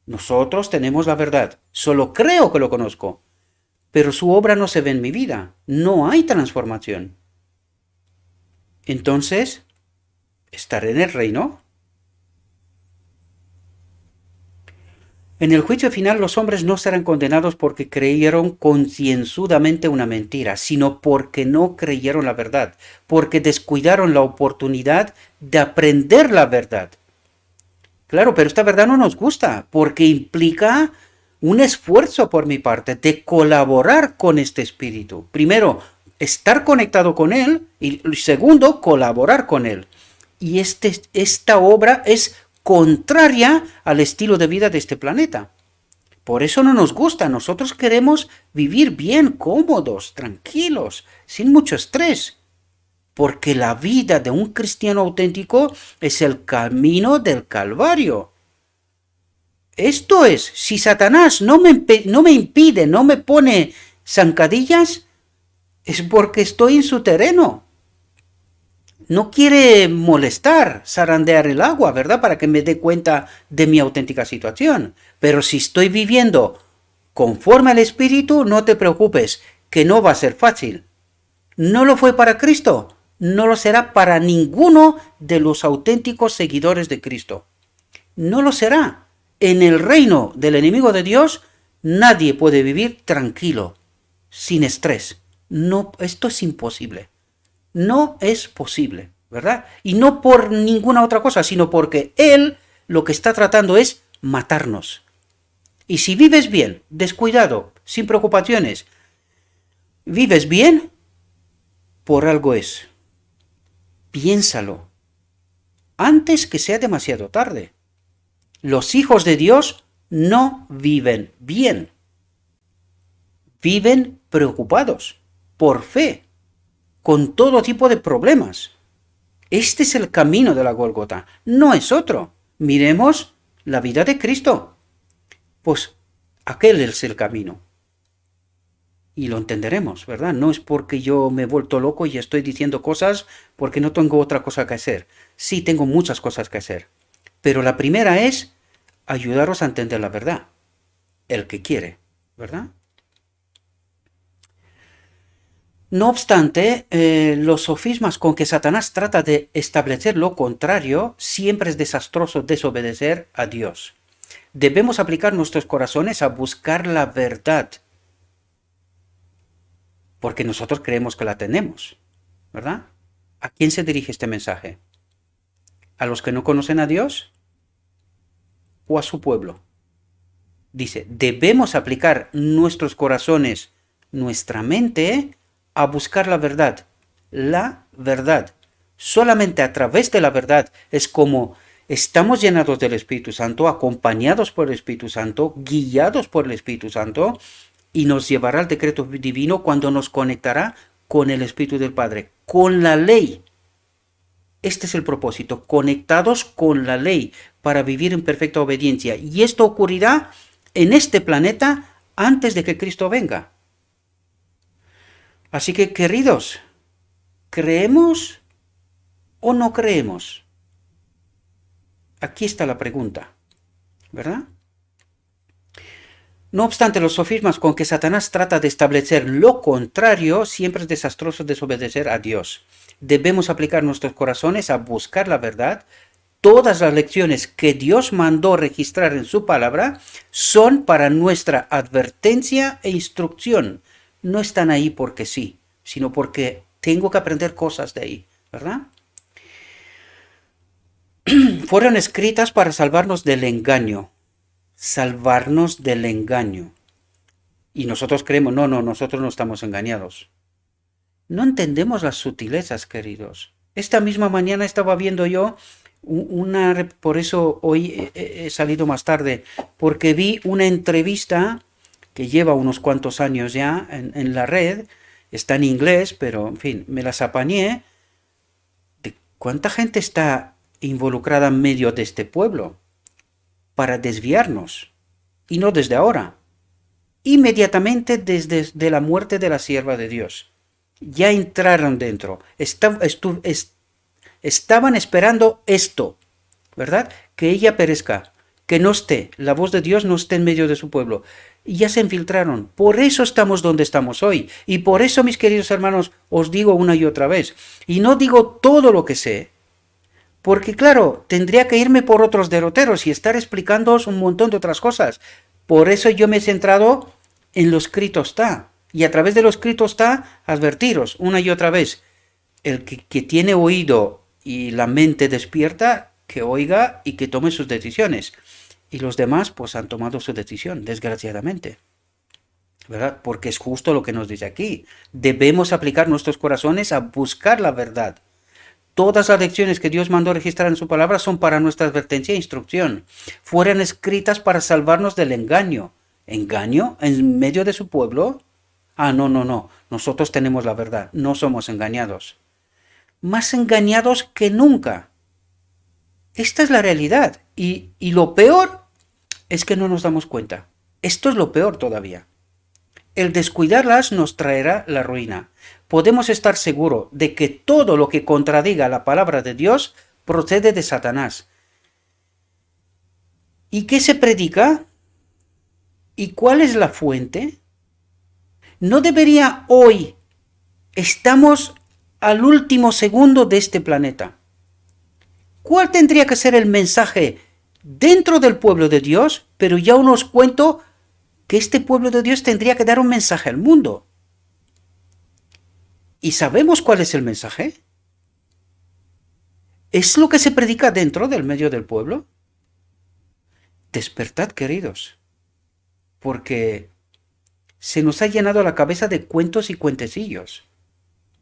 Nosotros tenemos la verdad. Solo creo que lo conozco. Pero su obra no se ve en mi vida. No hay transformación. Entonces, ¿estaré en el reino? En el juicio final los hombres no serán condenados porque creyeron concienzudamente una mentira, sino porque no creyeron la verdad, porque descuidaron la oportunidad de aprender la verdad. Claro, pero esta verdad no nos gusta, porque implica un esfuerzo por mi parte de colaborar con este espíritu. Primero, estar conectado con él y segundo, colaborar con él. Y esta obra es contraria al estilo de vida de este planeta. Por eso no nos gusta. Nosotros queremos vivir bien, cómodos, tranquilos, sin mucho estrés. Porque la vida de un cristiano auténtico es el camino del Calvario. Esto es, si Satanás no me impide, no me pone zancadillas, es porque estoy en su terreno. No quiere molestar, zarandear el agua, ¿verdad? Para que me dé cuenta de mi auténtica situación. Pero si estoy viviendo conforme al Espíritu, no te preocupes, que no va a ser fácil. No lo fue para Cristo, no lo será para ninguno de los auténticos seguidores de Cristo. No lo será. En el reino del enemigo de Dios, nadie puede vivir tranquilo, sin estrés. No, esto es imposible. No es posible, ¿verdad? Y no por ninguna otra cosa, sino porque Él lo que está tratando es matarnos. Y si vives bien, descuidado, sin preocupaciones, vives bien, por algo es. Piénsalo, antes que sea demasiado tarde. Los hijos de Dios no viven bien. Viven preocupados, por fe, con todo tipo de problemas. Este es el camino de la Gólgota, no es otro. Miremos la vida de Cristo. Pues aquel es el camino. Y lo entenderemos, ¿verdad? No es porque yo me he vuelto loco y estoy diciendo cosas porque no tengo otra cosa que hacer. Sí, tengo muchas cosas que hacer. Pero la primera es ayudaros a entender la verdad. El que quiere, ¿verdad? No obstante, los sofismas con que Satanás trata de establecer lo contrario siempre es desastroso desobedecer a Dios. Debemos aplicar nuestros corazones a buscar la verdad, porque nosotros creemos que la tenemos, ¿verdad? ¿A quién se dirige este mensaje? ¿A los que no conocen a Dios o a su pueblo? Dice, debemos aplicar nuestros corazones, nuestra mente, a buscar la verdad. La verdad. Solamente a través de la verdad es como estamos llenados del Espíritu Santo, acompañados por el Espíritu Santo, guiados por el Espíritu Santo, y nos llevará al decreto divino cuando nos conectará con el Espíritu del Padre, con la ley. Este es el propósito, conectados con la ley para vivir en perfecta obediencia. Y esto ocurrirá en este planeta antes de que Cristo venga. Así que, queridos, ¿creemos o no creemos? Aquí está la pregunta, ¿verdad? No obstante, los sofismas con que Satanás trata de establecer lo contrario siempre es desastroso desobedecer a Dios. Debemos aplicar nuestros corazones a buscar la verdad. Todas las lecciones que Dios mandó registrar en su palabra son para nuestra advertencia e instrucción. No están ahí porque sí, sino porque tengo que aprender cosas de ahí, ¿verdad? Fueron escritas para salvarnos del engaño. Salvarnos del engaño. Y nosotros creemos, no, nosotros no estamos engañados. No entendemos las sutilezas, queridos. Esta misma mañana estaba viendo yo por eso hoy he salido más tarde, porque vi una entrevista que lleva unos cuantos años ya en la red, está en inglés, pero en fin, me las apañé, de cuánta gente está involucrada en medio de este pueblo para desviarnos, y no desde ahora, inmediatamente desde la muerte de la sierva de Dios. Ya entraron dentro, estaban esperando esto, ¿verdad? Que ella perezca, que no esté, la voz de Dios no esté en medio de su pueblo. Y ya se infiltraron. Por eso estamos donde estamos hoy. Y por eso, mis queridos hermanos, os digo una y otra vez. Y no digo todo lo que sé, porque claro, tendría que irme por otros derroteros y estar explicándoos un montón de otras cosas. Por eso yo me he centrado en lo escrito está. Y a través de lo escrito está, advertiros una y otra vez. El que tiene oído y la mente despierta, que oiga y que tome sus decisiones. Y los demás pues han tomado su decisión, desgraciadamente, ¿verdad? Porque es justo lo que nos dice aquí. Debemos aplicar nuestros corazones a buscar la verdad. Todas las lecciones que Dios mandó registrar en su palabra son para nuestra advertencia e instrucción. Fueron escritas para salvarnos del engaño. ¿Engaño en medio de su pueblo? Ah, no, no, no. Nosotros tenemos la verdad. No somos engañados. Más engañados que nunca. Esta es la realidad. Y lo peor es que no nos damos cuenta. Esto es lo peor todavía. El descuidarlas nos traerá la ruina. Podemos estar seguros de que todo lo que contradiga la palabra de Dios procede de Satanás. ¿Y qué se predica? ¿Y cuál es la fuente? ¿No debería hoy? Estamos al último segundo de este planeta. ¿Cuál tendría que ser el mensaje dentro del pueblo de Dios? Pero ya os cuento que este pueblo de Dios tendría que dar un mensaje al mundo. ¿Y sabemos cuál es el mensaje? ¿Es lo que se predica dentro del medio del pueblo? Despertad, queridos, porque se nos ha llenado la cabeza de cuentos y cuentecillos,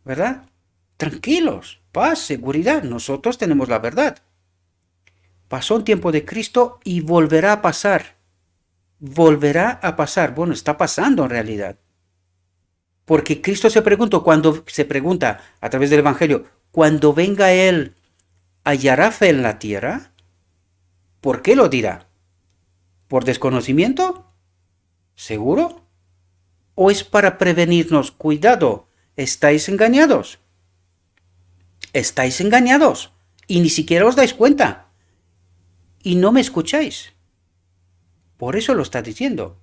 ¿verdad? Tranquilos, paz, seguridad, nosotros tenemos la verdad. Pasó un tiempo de Cristo y volverá a pasar. Volverá a pasar. Bueno, está pasando en realidad. Porque Cristo se pregunta a través del Evangelio, cuando venga Él, ¿hallará fe en la tierra? ¿Por qué lo dirá? ¿Por desconocimiento? ¿Seguro? ¿O es para prevenirnos? Cuidado, estáis engañados. Estáis engañados y ni siquiera os dais cuenta. Y no me escucháis. Por eso lo está diciendo.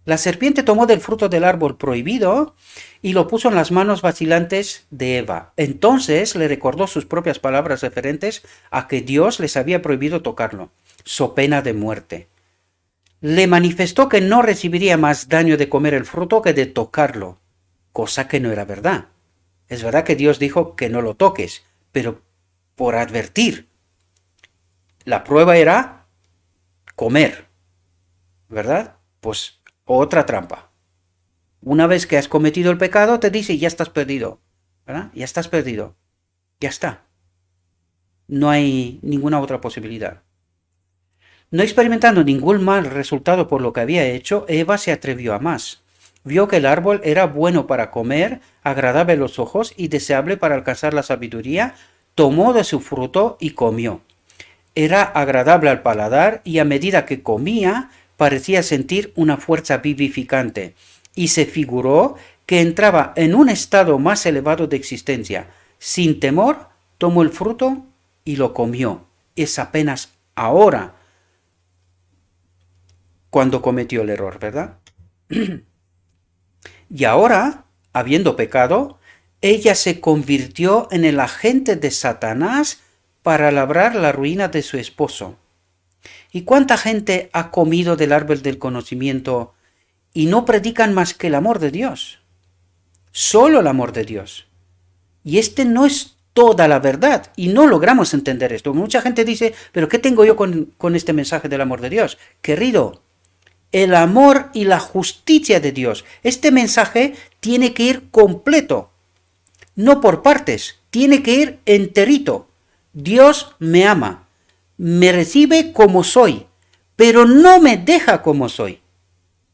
La serpiente tomó del fruto del árbol prohibido y lo puso en las manos vacilantes de Eva. Entonces le recordó sus propias palabras referentes a que Dios les había prohibido tocarlo, so pena de muerte. Le manifestó que no recibiría más daño de comer el fruto que de tocarlo, cosa que no era verdad. Es verdad que Dios dijo que no lo toques, pero por advertir. La prueba era comer, ¿verdad? Pues otra trampa. Una vez que has cometido el pecado, te dice, ya estás perdido, ¿verdad? Ya estás perdido. Ya está. No hay ninguna otra posibilidad. No experimentando ningún mal resultado por lo que había hecho, Eva se atrevió a más. Vio que el árbol era bueno para comer, agradable a los ojos y deseable para alcanzar la sabiduría, tomó de su fruto y comió. Era agradable al paladar y a medida que comía, parecía sentir una fuerza vivificante, y se figuró que entraba en un estado más elevado de existencia. Sin temor, tomó el fruto y lo comió. Es apenas ahora cuando cometió el error, ¿verdad? Y ahora, habiendo pecado, ella se convirtió en el agente de Satanás para labrar la ruina de su esposo. ¿Y cuánta gente ha comido del árbol del conocimiento y no predican más que el amor de Dios? Solo el amor de Dios. Y este no es toda la verdad y no logramos entender esto. Mucha gente dice, ¿pero qué tengo yo con este mensaje del amor de Dios? Querido, el amor y la justicia de Dios. Este mensaje tiene que ir completo, no por partes, tiene que ir enterito. Dios me ama, me recibe como soy, pero no me deja como soy.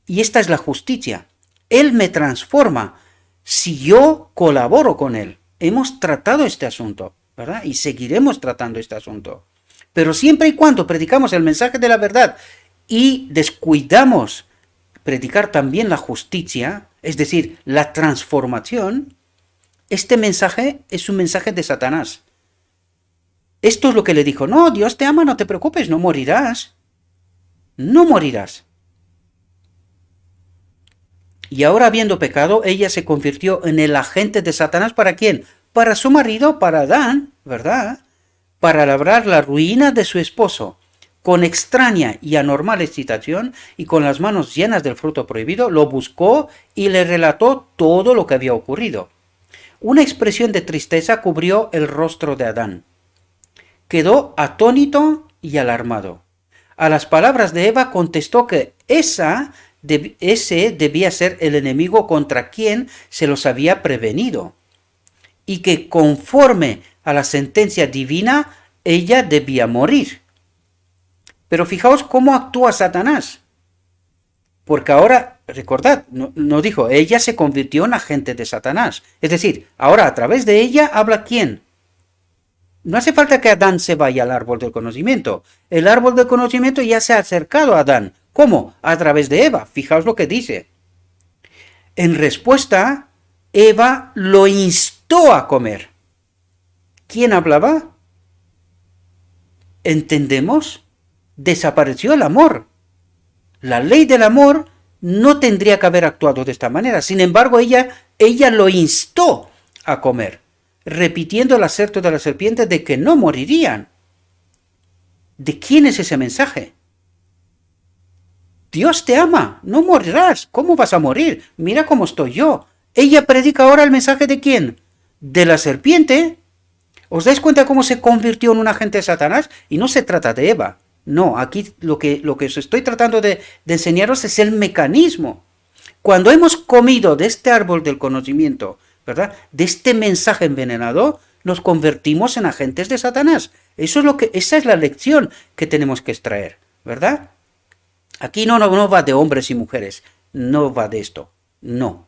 Y esta es la justicia. Él me transforma si yo colaboro con Él. Hemos tratado este asunto, ¿verdad? Y seguiremos tratando este asunto. Pero siempre y cuando predicamos el mensaje de la verdad y descuidamos predicar también la justicia, es decir, la transformación, este mensaje es un mensaje de Satanás. Esto es lo que le dijo, no, Dios te ama, no te preocupes, no morirás. No morirás. Y ahora habiendo pecado, ella se convirtió en el agente de Satanás. ¿Para quién? Para su marido, para Adán, ¿verdad? Para labrar la ruina de su esposo. Con extraña y anormal excitación y con las manos llenas del fruto prohibido, lo buscó y le relató todo lo que había ocurrido. Una expresión de tristeza cubrió el rostro de Adán. Quedó atónito y alarmado. A las palabras de Eva contestó que ese debía ser el enemigo contra quien se los había prevenido, y que conforme a la sentencia divina, ella debía morir. Pero fijaos cómo actúa Satanás. Porque ahora, recordad, no dijo, ella se convirtió en agente de Satanás. Es decir, ahora a través de ella habla ¿quién? No hace falta que Adán se vaya al árbol del conocimiento. El árbol del conocimiento ya se ha acercado a Adán. ¿Cómo? A través de Eva. Fijaos lo que dice. En respuesta, Eva lo instó a comer. ¿Quién hablaba? ¿Entendemos? Desapareció el amor. La ley del amor no tendría que haber actuado de esta manera. Sin embargo, ella lo instó a comer, repitiendo el aserto de la serpiente de que no morirían. ¿De quién es ese mensaje? Dios te ama, no morirás. ¿Cómo vas a morir? Mira cómo estoy yo. Ella predica ahora el mensaje de quién? De la serpiente. ¿Os dais cuenta cómo se convirtió en un agente de Satanás? Y no se trata de Eva. No, aquí lo que os estoy tratando de enseñaros es el mecanismo. Cuando hemos comido de este árbol del conocimiento, ¿verdad? De este mensaje envenenado, nos convertimos en agentes de Satanás. Esa es la lección que tenemos que extraer, ¿verdad? Aquí no va de hombres y mujeres, no va de esto. No.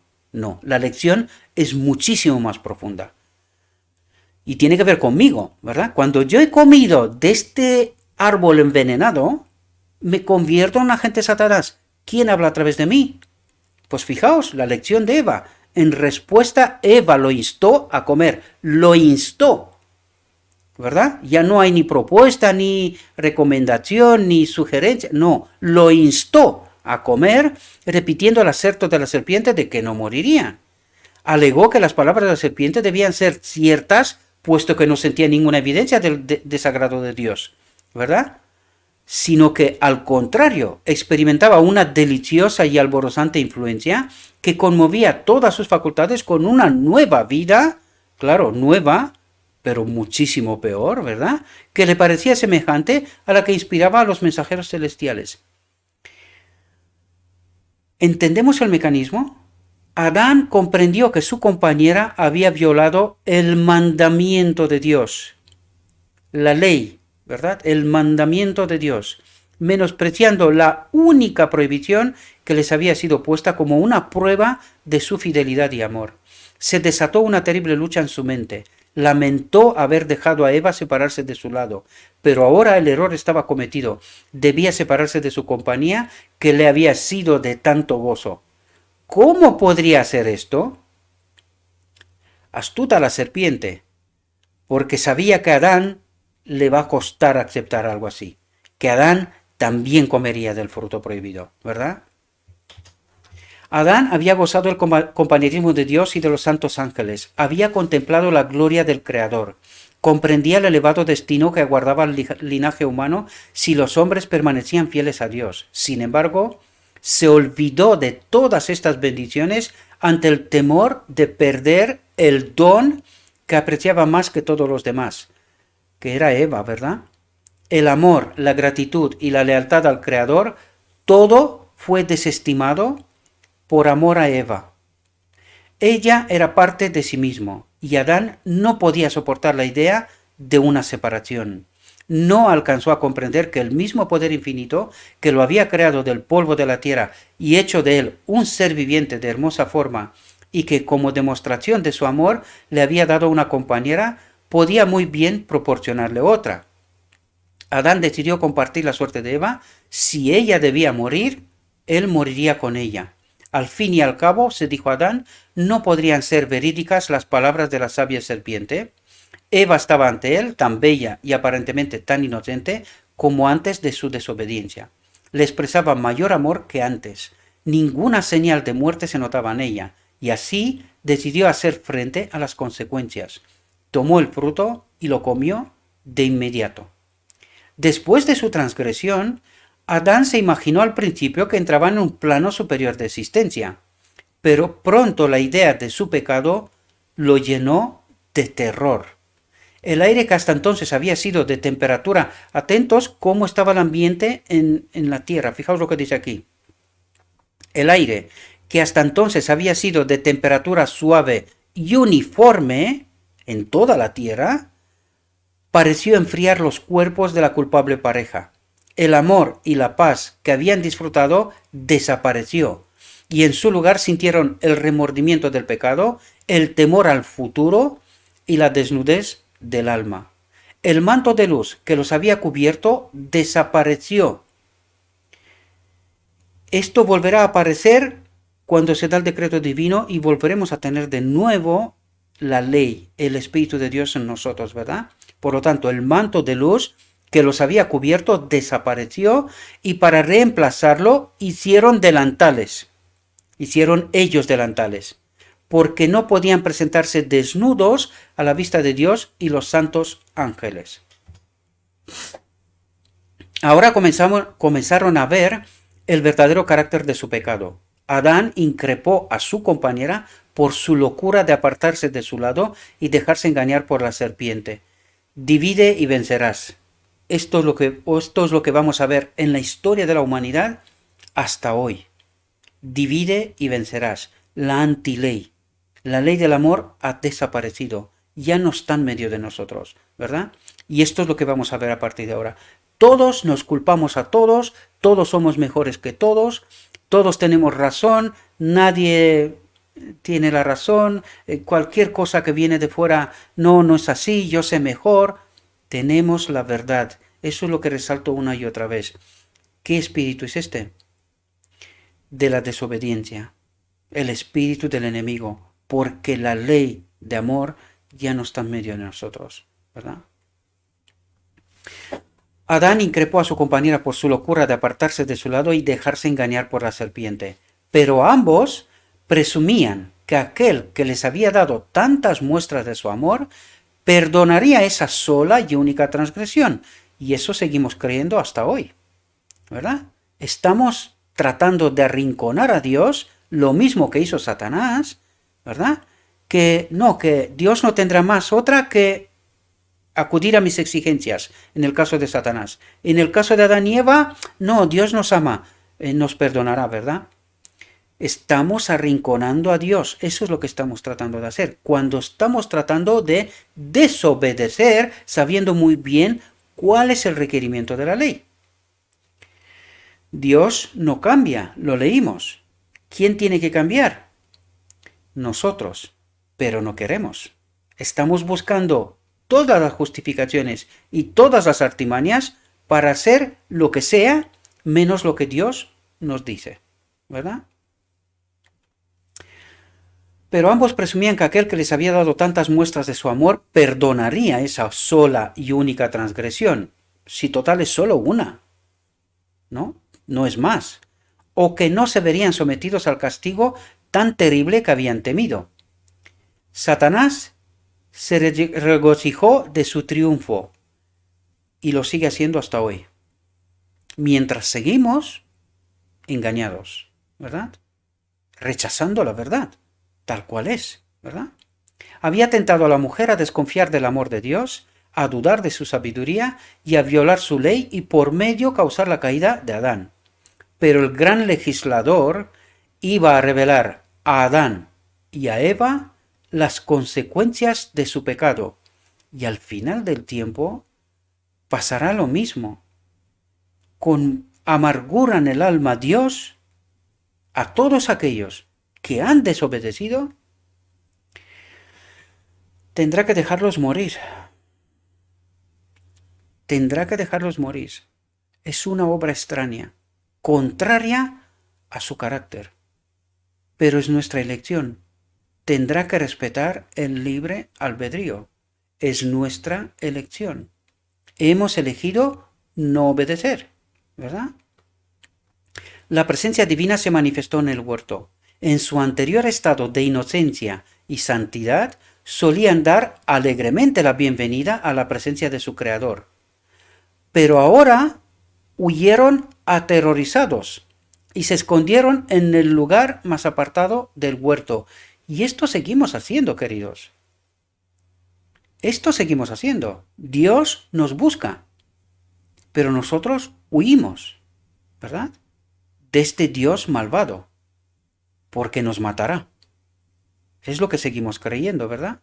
La lección es muchísimo más profunda. Y tiene que ver conmigo, ¿verdad? Cuando yo he comido de este árbol envenenado, me convierto en un agente de Satanás. ¿Quién habla a través de mí? Pues fijaos, la lección de Eva. En respuesta, Eva lo instó a comer. Lo instó. ¿Verdad? Ya no hay ni propuesta, ni recomendación, ni sugerencia. No, lo instó a comer, repitiendo el aserto de la serpiente de que no moriría. Alegó que las palabras de la serpiente debían ser ciertas, puesto que no sentía ninguna evidencia del desagrado de Dios. ¿Verdad? Sino que, al contrario, experimentaba una deliciosa y alborozante influencia que conmovía todas sus facultades con una nueva vida, claro, nueva, pero muchísimo peor, ¿verdad? Que le parecía semejante a la que inspiraba a los mensajeros celestiales. ¿Entendemos el mecanismo? Adán comprendió que su compañera había violado el mandamiento de Dios, la ley, ¿verdad? El mandamiento de Dios, menospreciando la única prohibición que les había sido puesta como una prueba de su fidelidad y amor. Se desató una terrible lucha en su mente. Lamentó haber dejado a Eva separarse de su lado, pero ahora el error estaba cometido. Debía separarse de su compañía, que le había sido de tanto gozo. ¿Cómo podría hacer esto? Astuta la serpiente, porque sabía que a Adán le va a costar aceptar algo así, que Adán también comería del fruto prohibido, ¿verdad? Adán había gozado el compañerismo de Dios y de los santos ángeles, había contemplado la gloria del Creador, comprendía el elevado destino que aguardaba al linaje humano si los hombres permanecían fieles a Dios. Sin embargo, se olvidó de todas estas bendiciones ante el temor de perder el don que apreciaba más que todos los demás, que era Eva, ¿verdad? El amor, la gratitud y la lealtad al Creador, todo fue desestimado por amor a Eva. Ella era parte de sí mismo y Adán no podía soportar la idea de una separación. No alcanzó a comprender que el mismo poder infinito que lo había creado del polvo de la tierra y hecho de él un ser viviente de hermosa forma y que como demostración de su amor le había dado una compañera, podía muy bien proporcionarle otra. Adán decidió compartir la suerte de Eva. Si ella debía morir, él moriría con ella. Al fin y al cabo, se dijo Adán, no podrían ser verídicas las palabras de la sabia serpiente. Eva estaba ante él, tan bella y aparentemente tan inocente como antes de su desobediencia. Le expresaba mayor amor que antes. Ninguna señal de muerte se notaba en ella, y así decidió hacer frente a las consecuencias. Tomó el fruto y lo comió de inmediato. Después de su transgresión, Adán se imaginó al principio que entraba en un plano superior de existencia, pero pronto la idea de su pecado lo llenó de terror. El aire que hasta entonces había sido de temperatura, atentos cómo estaba el ambiente en la tierra, fijaos lo que dice aquí. El aire que hasta entonces había sido de temperatura suave y uniforme en toda la tierra, pareció enfriar los cuerpos de la culpable pareja. El amor y la paz que habían disfrutado desapareció, y en su lugar sintieron el remordimiento del pecado, el temor al futuro y la desnudez del alma. El manto de luz que los había cubierto desapareció. Esto volverá a aparecer cuando se da el decreto divino y volveremos a tener de nuevo la ley, el Espíritu de Dios en nosotros, ¿verdad? Por lo tanto, el manto de luz que los había cubierto desapareció y para reemplazarlo hicieron delantales. Hicieron ellos delantales, porque no podían presentarse desnudos a la vista de Dios y los santos ángeles. Ahora comenzaron a ver el verdadero carácter de su pecado. Adán increpó a su compañera por su locura de apartarse de su lado y dejarse engañar por la serpiente. Divide y vencerás. Esto es lo que vamos a ver en la historia de la humanidad hasta hoy. Divide y vencerás. La antiley. La ley del amor ha desaparecido. Ya no está en medio de nosotros, ¿verdad? Y esto es lo que vamos a ver a partir de ahora. Todos nos culpamos a todos, todos somos mejores que todos tenemos razón, nadie tiene la razón, cualquier cosa que viene de fuera, no es así, yo sé mejor. Tenemos la verdad. Eso es lo que resalto una y otra vez. ¿Qué espíritu es este? De la desobediencia, el espíritu del enemigo, porque la ley de amor ya no está en medio de nosotros, ¿verdad? Adán increpó a su compañera por su locura de apartarse de su lado y dejarse engañar por la serpiente, pero ambos presumían que aquel que les había dado tantas muestras de su amor perdonaría esa sola y única transgresión, y eso seguimos creyendo hasta hoy, ¿verdad? Estamos tratando de arrinconar a Dios, lo mismo que hizo Satanás, ¿verdad? Que Dios no tendrá más otra que acudir a mis exigencias, en el caso de Satanás. En el caso de Adán y Eva, no, Dios nos ama, nos perdonará, ¿verdad? Estamos arrinconando a Dios, eso es lo que estamos tratando de hacer, cuando estamos tratando de desobedecer, sabiendo muy bien cuál es el requerimiento de la ley. Dios no cambia, lo leímos. ¿Quién tiene que cambiar? Nosotros, pero no queremos. Estamos buscando todas las justificaciones y todas las artimañas para hacer lo que sea menos lo que Dios nos dice, ¿verdad? Pero ambos presumían que aquel que les había dado tantas muestras de su amor perdonaría esa sola y única transgresión, si total es solo una, ¿no? No es más, o que no se verían sometidos al castigo tan terrible que habían temido. Satanás se regocijó de su triunfo y lo sigue haciendo hasta hoy, mientras seguimos engañados, ¿verdad? Rechazando la verdad, tal cual es, ¿verdad? Había tentado a la mujer a desconfiar del amor de Dios, a dudar de su sabiduría y a violar su ley y por medio causar la caída de Adán. Pero el gran legislador iba a revelar a Adán y a Eva las consecuencias de su pecado, y al final del tiempo pasará lo mismo. Con amargura en el alma Dios, a todos aquellos que han desobedecido, tendrá que dejarlos morir. Tendrá que dejarlos morir. Es una obra extraña, contraria a su carácter, pero es nuestra elección. Tendrá que respetar el libre albedrío. Es nuestra elección. Hemos elegido no obedecer, ¿verdad? La presencia divina se manifestó en el huerto. En su anterior estado de inocencia y santidad, solían dar alegremente la bienvenida a la presencia de su Creador. Pero ahora huyeron aterrorizados y se escondieron en el lugar más apartado del huerto. Y esto seguimos haciendo, queridos. Esto seguimos haciendo. Dios nos busca, pero nosotros huimos, ¿verdad? De este Dios malvado, porque nos matará. Es lo que seguimos creyendo, ¿verdad?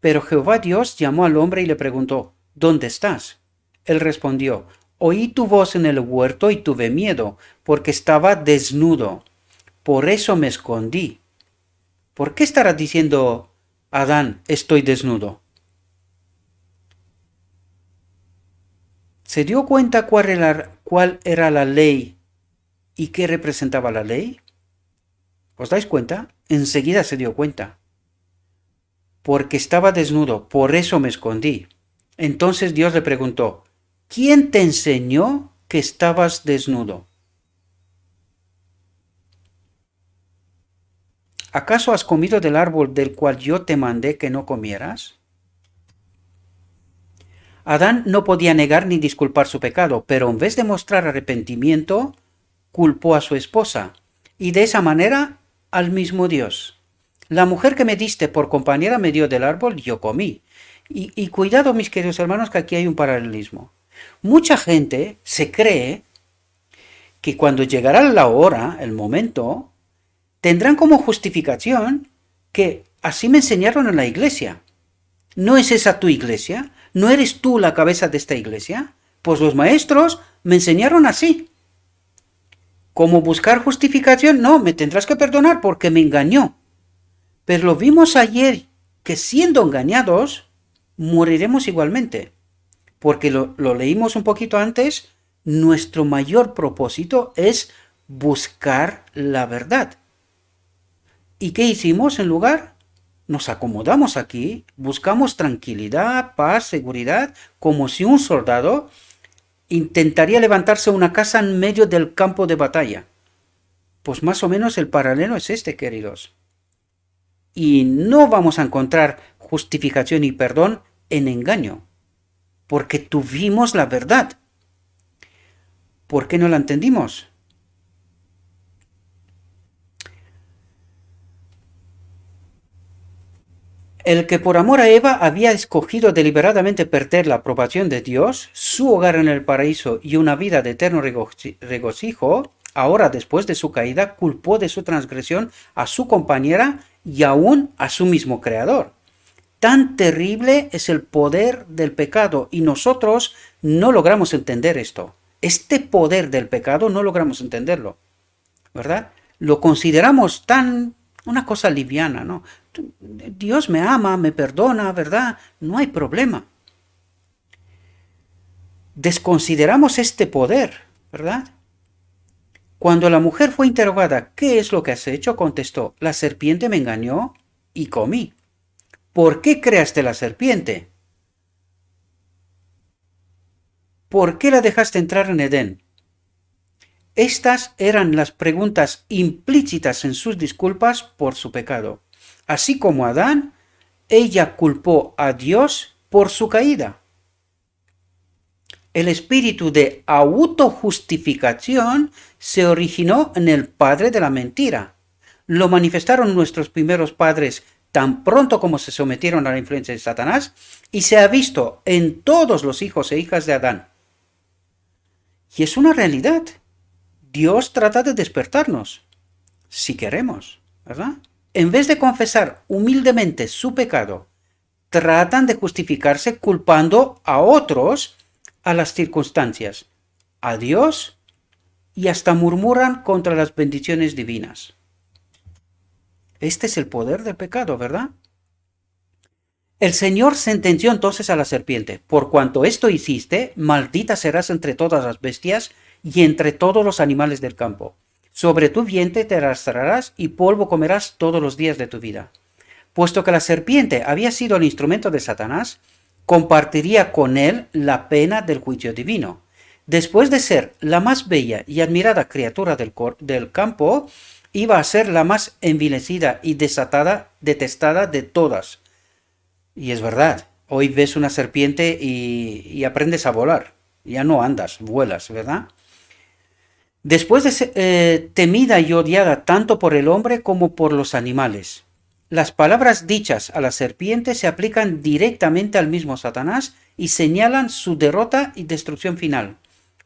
Pero Jehová Dios llamó al hombre y le preguntó, ¿dónde estás? Él respondió, oí tu voz en el huerto y tuve miedo, porque estaba desnudo. Por eso me escondí. ¿Por qué estará diciendo Adán, estoy desnudo? ¿Se dio cuenta cuál era la ley y qué representaba la ley? ¿Os dais cuenta? Enseguida se dio cuenta. Porque estaba desnudo, por eso me escondí. Entonces Dios le preguntó, ¿quién te enseñó que estabas desnudo? ¿Acaso has comido del árbol del cual yo te mandé que no comieras? Adán no podía negar ni disculpar su pecado, pero en vez de mostrar arrepentimiento, culpó a su esposa, y de esa manera al mismo Dios. La mujer que me diste por compañera me dio del árbol y yo comí. Y cuidado, mis queridos hermanos, que aquí hay un paralelismo. Mucha gente se cree que cuando llegará la hora, el momento, tendrán como justificación que así me enseñaron en la iglesia. ¿No es esa tu iglesia? ¿No eres tú la cabeza de esta iglesia? Pues los maestros me enseñaron así. ¿Cómo buscar justificación? No, me tendrás que perdonar porque me engañó. Pero lo vimos ayer que siendo engañados, moriremos igualmente. Porque lo leímos un poquito antes, nuestro mayor propósito es buscar la verdad. ¿Y qué hicimos en lugar? Nos acomodamos aquí, buscamos tranquilidad, paz, seguridad, como si un soldado intentaría levantarse una casa en medio del campo de batalla. Pues más o menos el paralelo es este, queridos. Y no vamos a encontrar justificación y perdón en engaño, porque tuvimos la verdad. ¿Por qué no la entendimos? El que por amor a Eva había escogido deliberadamente perder la aprobación de Dios, su hogar en el paraíso y una vida de eterno regocijo, ahora después de su caída culpó de su transgresión a su compañera y aún a su mismo creador. Tan terrible es el poder del pecado y nosotros no logramos entender esto. Este poder del pecado no logramos entenderlo, ¿verdad? Lo consideramos tan una cosa liviana, ¿no? Dios me ama, me perdona, ¿verdad? No hay problema. Desconsideramos este poder, ¿verdad? Cuando la mujer fue interrogada, ¿qué es lo que has hecho? Contestó, la serpiente me engañó y comí. ¿Por qué creaste la serpiente? ¿Por qué la dejaste entrar en Edén? Estas eran las preguntas implícitas en sus disculpas por su pecado. Así como Adán, ella culpó a Dios por su caída. El espíritu de autojustificación se originó en el padre de la mentira. Lo manifestaron nuestros primeros padres tan pronto como se sometieron a la influencia de Satanás y se ha visto en todos los hijos e hijas de Adán. Y es una realidad. Dios trata de despertarnos, si queremos, ¿verdad? En vez de confesar humildemente su pecado, tratan de justificarse culpando a otros, a las circunstancias, a Dios y hasta murmuran contra las bendiciones divinas. Este es el poder del pecado, ¿verdad? El Señor sentenció entonces a la serpiente, por cuanto esto hiciste, maldita serás entre todas las bestias y entre todos los animales del campo. Sobre tu vientre te arrastrarás y polvo comerás todos los días de tu vida. Puesto que la serpiente había sido el instrumento de Satanás, compartiría con él la pena del juicio divino. Después de ser la más bella y admirada criatura del campo, iba a ser la más envilecida y detestada de todas. Y es verdad, hoy ves una serpiente y aprendes a volar. Ya no andas, vuelas, ¿verdad? Después de ser temida y odiada tanto por el hombre como por los animales. Las palabras dichas a la serpiente se aplican directamente al mismo Satanás y señalan su derrota y destrucción final.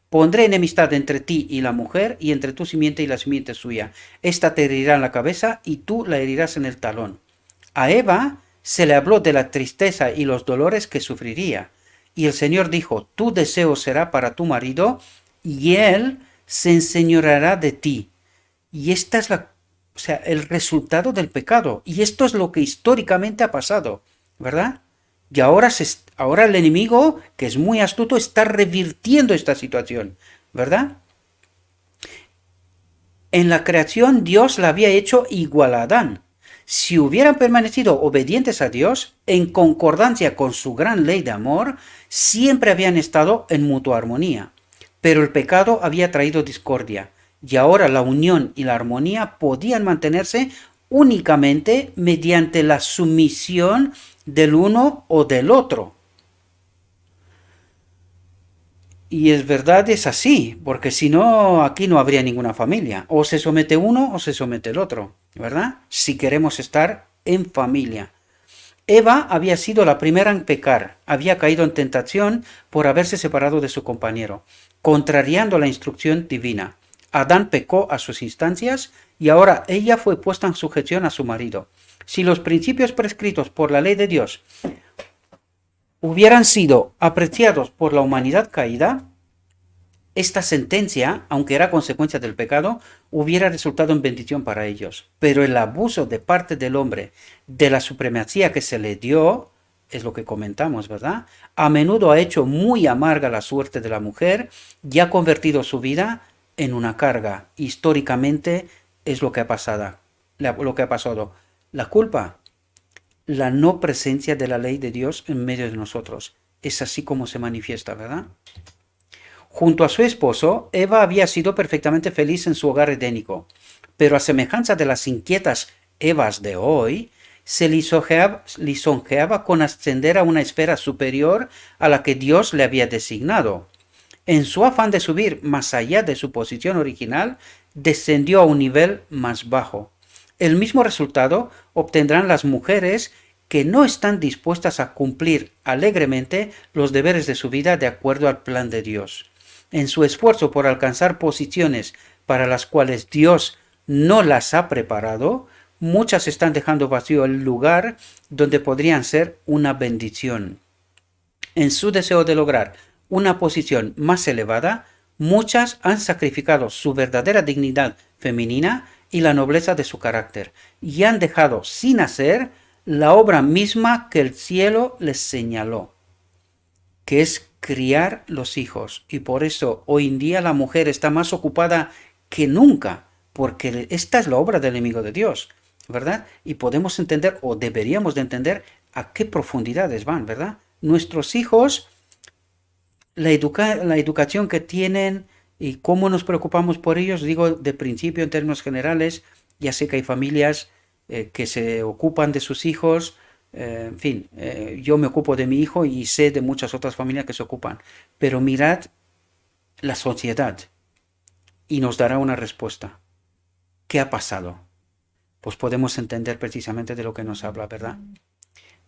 Pondré enemistad entre ti y la mujer y entre tu simiente y la simiente suya. Esta te herirá en la cabeza y tú la herirás en el talón. A Eva se le habló de la tristeza y los dolores que sufriría. Y el Señor dijo, tu deseo será para tu marido, y él se enseñoreará de ti. Y esta es el resultado del pecado. Y esto es lo que históricamente ha pasado, ¿verdad? Y ahora el enemigo, que es muy astuto, está revirtiendo esta situación, ¿verdad? En la creación Dios la había hecho igual a Adán. Si hubieran permanecido obedientes a Dios, en concordancia con su gran ley de amor, siempre habían estado en mutua armonía. Pero el pecado había traído discordia, y ahora la unión y la armonía podían mantenerse únicamente mediante la sumisión del uno o del otro. Y es verdad, es así, porque si no, aquí no habría ninguna familia. O se somete uno o se somete el otro, ¿verdad? Si queremos estar en familia. Eva había sido la primera en pecar, había caído en tentación por haberse separado de su compañero, contrariando la instrucción divina. Adán pecó a sus instancias y ahora ella fue puesta en sujeción a su marido. Si los principios prescritos por la ley de Dios hubieran sido apreciados por la humanidad caída, esta sentencia, aunque era consecuencia del pecado, hubiera resultado en bendición para ellos. Pero el abuso de parte del hombre de la supremacía que se le dio, es lo que comentamos, ¿verdad? A menudo ha hecho muy amarga la suerte de la mujer y ha convertido su vida en una carga. Históricamente es lo que ha pasado. La culpa, la no presencia de la ley de Dios en medio de nosotros. Es así como se manifiesta, ¿verdad? Junto a su esposo, Eva había sido perfectamente feliz en su hogar edénico, pero a semejanza de las inquietas Evas de hoy, se lisonjeaba con ascender a una esfera superior a la que Dios le había designado. En su afán de subir más allá de su posición original, descendió a un nivel más bajo. El mismo resultado obtendrán las mujeres que no están dispuestas a cumplir alegremente los deberes de su vida de acuerdo al plan de Dios. En su esfuerzo por alcanzar posiciones para las cuales Dios no las ha preparado, muchas están dejando vacío el lugar donde podrían ser una bendición. En su deseo de lograr una posición más elevada, muchas han sacrificado su verdadera dignidad femenina y la nobleza de su carácter, y han dejado sin hacer la obra misma que el cielo les señaló, que es criar los hijos. Y por eso hoy en día la mujer está más ocupada que nunca, porque esta es la obra del enemigo de Dios, ¿verdad? Y podemos entender, o deberíamos de entender, a qué profundidades van, ¿verdad? Nuestros hijos, la educación que tienen y cómo nos preocupamos por ellos, digo de principio en términos generales, ya sé que hay familias que se ocupan de sus hijos, en fin, yo me ocupo de mi hijo y sé de muchas otras familias que se ocupan, pero mirad la sociedad y nos dará una respuesta. ¿Qué ha pasado? Pues podemos entender precisamente de lo que nos habla, ¿verdad?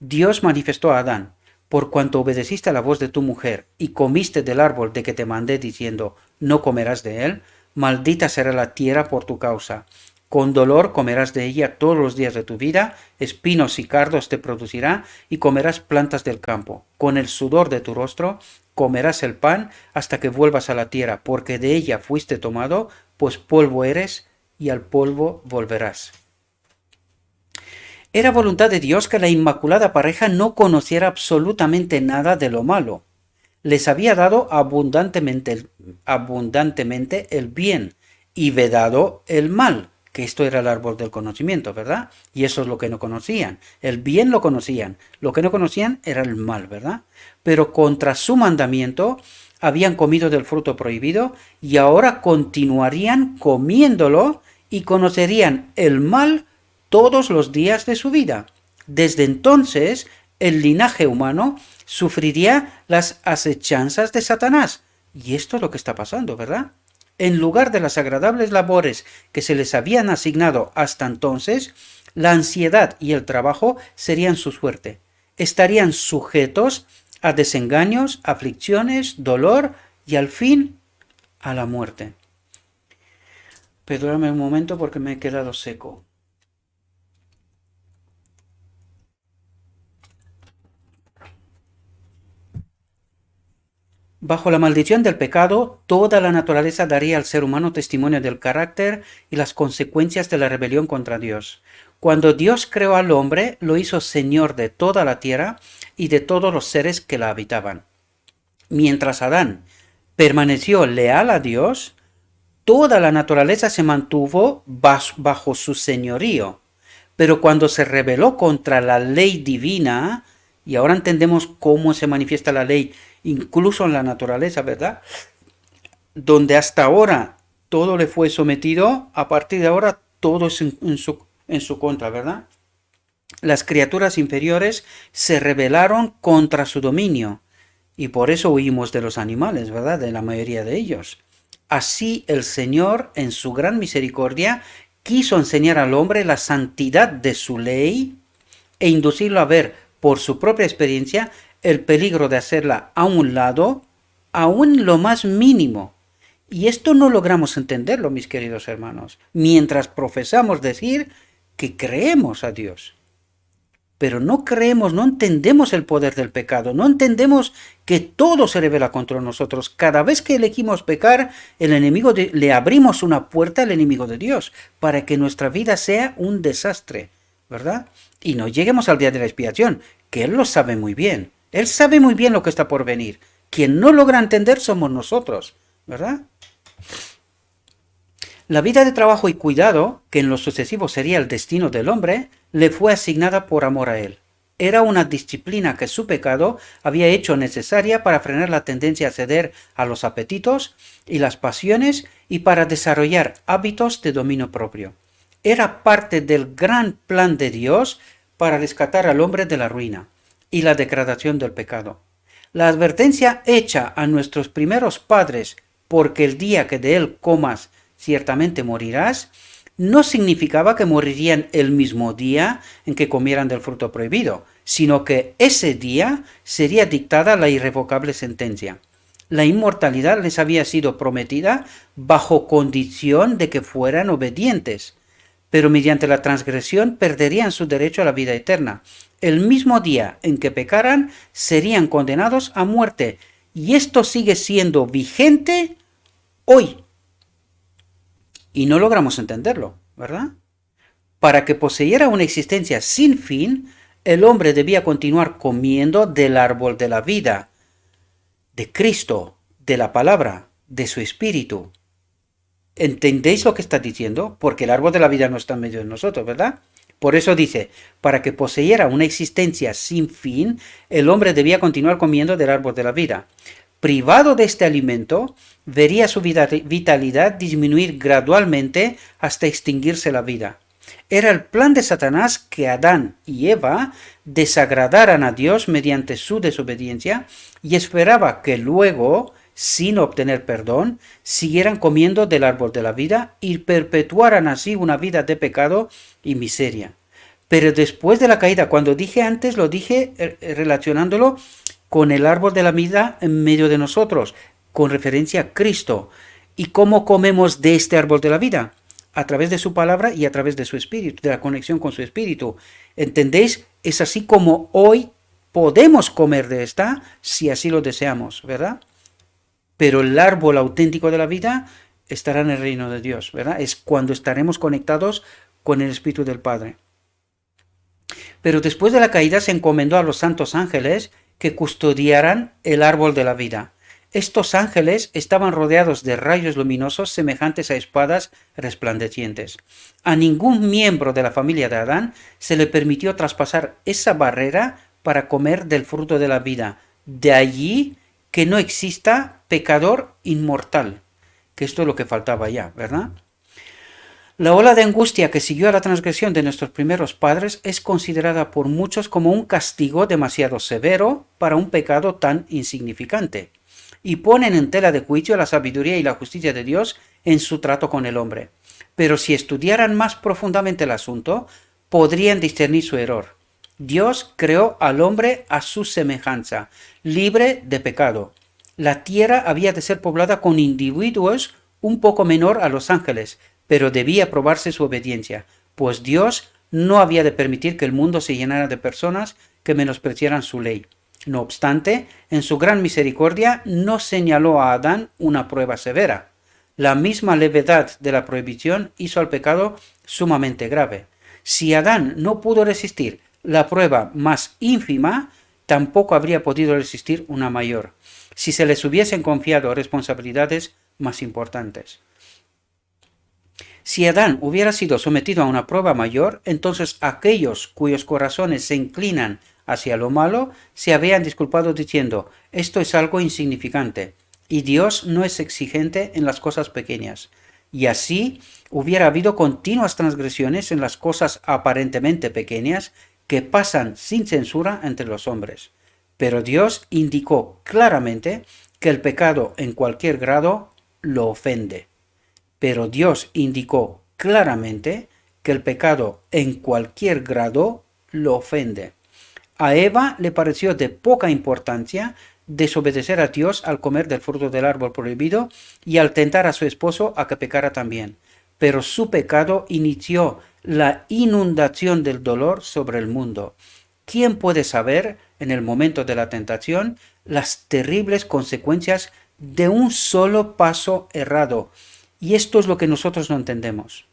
Dios manifestó a Adán: por cuanto obedeciste a la voz de tu mujer y comiste del árbol de que te mandé diciendo, no comerás de él, maldita será la tierra por tu causa. Con dolor comerás de ella todos los días de tu vida, espinos y cardos te producirá, y comerás plantas del campo. Con el sudor de tu rostro comerás el pan hasta que vuelvas a la tierra, porque de ella fuiste tomado, pues polvo eres, y al polvo volverás. Era voluntad de Dios que la inmaculada pareja no conociera absolutamente nada de lo malo. Les había dado abundantemente el bien y vedado el mal, que esto era el árbol del conocimiento, ¿verdad? Y eso es lo que no conocían. El bien lo conocían, lo que no conocían era el mal, ¿verdad? Pero contra su mandamiento habían comido del fruto prohibido y ahora continuarían comiéndolo y conocerían el mal todos los días de su vida. Desde entonces, el linaje humano sufriría las acechanzas de Satanás. Y esto es lo que está pasando, ¿verdad? En lugar de las agradables labores que se les habían asignado hasta entonces, la ansiedad y el trabajo serían su suerte. Estarían sujetos a desengaños, aflicciones, dolor y al fin a la muerte. Perdóname un momento porque me he quedado seco. Bajo la maldición del pecado, toda la naturaleza daría al ser humano testimonio del carácter y las consecuencias de la rebelión contra Dios. Cuando Dios creó al hombre, lo hizo señor de toda la tierra y de todos los seres que la habitaban. Mientras Adán permaneció leal a Dios, toda la naturaleza se mantuvo bajo su señorío. Pero cuando se rebeló contra la ley divina, y ahora entendemos cómo se manifiesta la ley incluso en la naturaleza, ¿verdad? Donde hasta ahora todo le fue sometido, a partir de ahora todo es en su contra, ¿verdad? Las criaturas inferiores se rebelaron contra su dominio y por eso huimos de los animales, ¿verdad? De la mayoría de ellos. Así el Señor, en su gran misericordia, quiso enseñar al hombre la santidad de su ley e inducirlo a ver por su propia experiencia el peligro de hacerla a un lado, aún lo más mínimo. Y esto no logramos entenderlo, mis queridos hermanos, mientras profesamos decir que creemos a Dios. Pero no creemos, no entendemos el poder del pecado, no entendemos que todo se revela contra nosotros. Cada vez que elegimos pecar, le abrimos una puerta al enemigo de Dios para que nuestra vida sea un desastre, ¿verdad? Y no lleguemos al día de la expiación, que Él lo sabe muy bien. Él sabe muy bien lo que está por venir. Quien no logra entender somos nosotros, ¿verdad? La vida de trabajo y cuidado, que en lo sucesivo sería el destino del hombre, le fue asignada por amor a él. Era una disciplina que su pecado había hecho necesaria para frenar la tendencia a ceder a los apetitos y las pasiones y para desarrollar hábitos de dominio propio. Era parte del gran plan de Dios para rescatar al hombre de la ruina y la degradación del pecado. La advertencia hecha a nuestros primeros padres, porque el día que de él comas ciertamente morirás, no significaba que morirían el mismo día en que comieran del fruto prohibido, sino que ese día sería dictada la irrevocable sentencia. La inmortalidad les había sido prometida bajo condición de que fueran obedientes, pero mediante la transgresión perderían su derecho a la vida eterna. El mismo día en que pecaran serían condenados a muerte, y esto sigue siendo vigente hoy. Y no logramos entenderlo, ¿verdad? Para que poseyera una existencia sin fin, el hombre debía continuar comiendo del árbol de la vida, de Cristo, de la palabra, de su espíritu. ¿Entendéis lo que está diciendo? Porque el árbol de la vida no está en medio de nosotros, ¿verdad? Por eso dice, para que poseyera una existencia sin fin, el hombre debía continuar comiendo del árbol de la vida. Privado de este alimento, vería su vitalidad disminuir gradualmente hasta extinguirse la vida. Era el plan de Satanás que Adán y Eva desagradaran a Dios mediante su desobediencia y esperaba que luego, sin obtener perdón, siguieran comiendo del árbol de la vida y perpetuaran así una vida de pecado y miseria. Pero después de la caída, cuando dije antes, lo dije relacionándolo con el árbol de la vida en medio de nosotros, con referencia a Cristo. ¿Y cómo comemos de este árbol de la vida? A través de su palabra y a través de su espíritu, de la conexión con su espíritu. ¿Entendéis? Es así como hoy podemos comer de esta, si así lo deseamos, ¿verdad? Pero el árbol auténtico de la vida estará en el reino de Dios, ¿verdad? Es cuando estaremos conectados con el Espíritu del Padre. Pero después de la caída se encomendó a los santos ángeles que custodiaran el árbol de la vida. Estos ángeles estaban rodeados de rayos luminosos semejantes a espadas resplandecientes. A ningún miembro de la familia de Adán se le permitió traspasar esa barrera para comer del fruto de la vida. De allí que no exista pecador inmortal, que esto es lo que faltaba ya, ¿verdad? La ola de angustia que siguió a la transgresión de nuestros primeros padres es considerada por muchos como un castigo demasiado severo para un pecado tan insignificante, y ponen en tela de juicio la sabiduría y la justicia de Dios en su trato con el hombre. Pero si estudiaran más profundamente el asunto, podrían discernir su error. Dios creó al hombre a su semejanza, libre de pecado. La tierra había de ser poblada con individuos un poco menor a los ángeles, pero debía probarse su obediencia, pues Dios no había de permitir que el mundo se llenara de personas que menospreciaran su ley. No obstante, en su gran misericordia no señaló a Adán una prueba severa. La misma levedad de la prohibición hizo al pecado sumamente grave. Si Adán no pudo resistir la prueba más ínfima, tampoco habría podido resistir una mayor, si se les hubiesen confiado responsabilidades más importantes. Si Adán hubiera sido sometido a una prueba mayor, entonces aquellos cuyos corazones se inclinan hacia lo malo se habrían disculpado diciendo: esto es algo insignificante, y Dios no es exigente en las cosas pequeñas. Y así hubiera habido continuas transgresiones en las cosas aparentemente pequeñas que pasan sin censura entre los hombres. Pero Dios indicó claramente que el pecado en cualquier grado lo ofende. Pero Dios indicó claramente que el pecado en cualquier grado lo ofende. A Eva le pareció de poca importancia desobedecer a Dios al comer del fruto del árbol prohibido y al tentar a su esposo a que pecara también. Pero su pecado inició la inundación del dolor sobre el mundo. ¿Quién puede saber, en el momento de la tentación, las terribles consecuencias de un solo paso errado? Y esto es lo que nosotros no entendemos.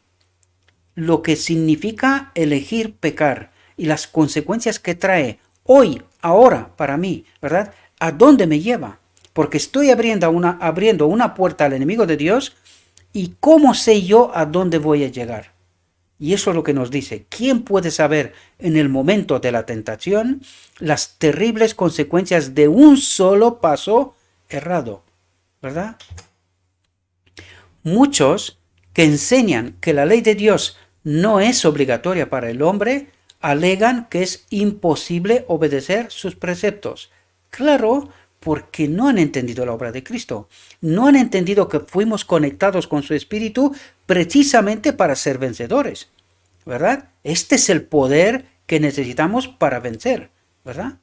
Lo que significa elegir pecar y las consecuencias que trae hoy, ahora, para mí, ¿verdad? ¿A dónde me lleva? Porque estoy abriendo una puerta al enemigo de Dios, y ¿cómo sé yo a dónde voy a llegar? Y eso es lo que nos dice. ¿Quién puede saber en el momento de la tentación las terribles consecuencias de un solo paso errado? ¿Verdad? Muchos que enseñan que la ley de Dios no es obligatoria para el hombre, alegan que es imposible obedecer sus preceptos. Claro, porque no han entendido la obra de Cristo. No han entendido que fuimos conectados con su Espíritu precisamente para ser vencedores, ¿verdad? Este es el poder que necesitamos para vencer, ¿verdad?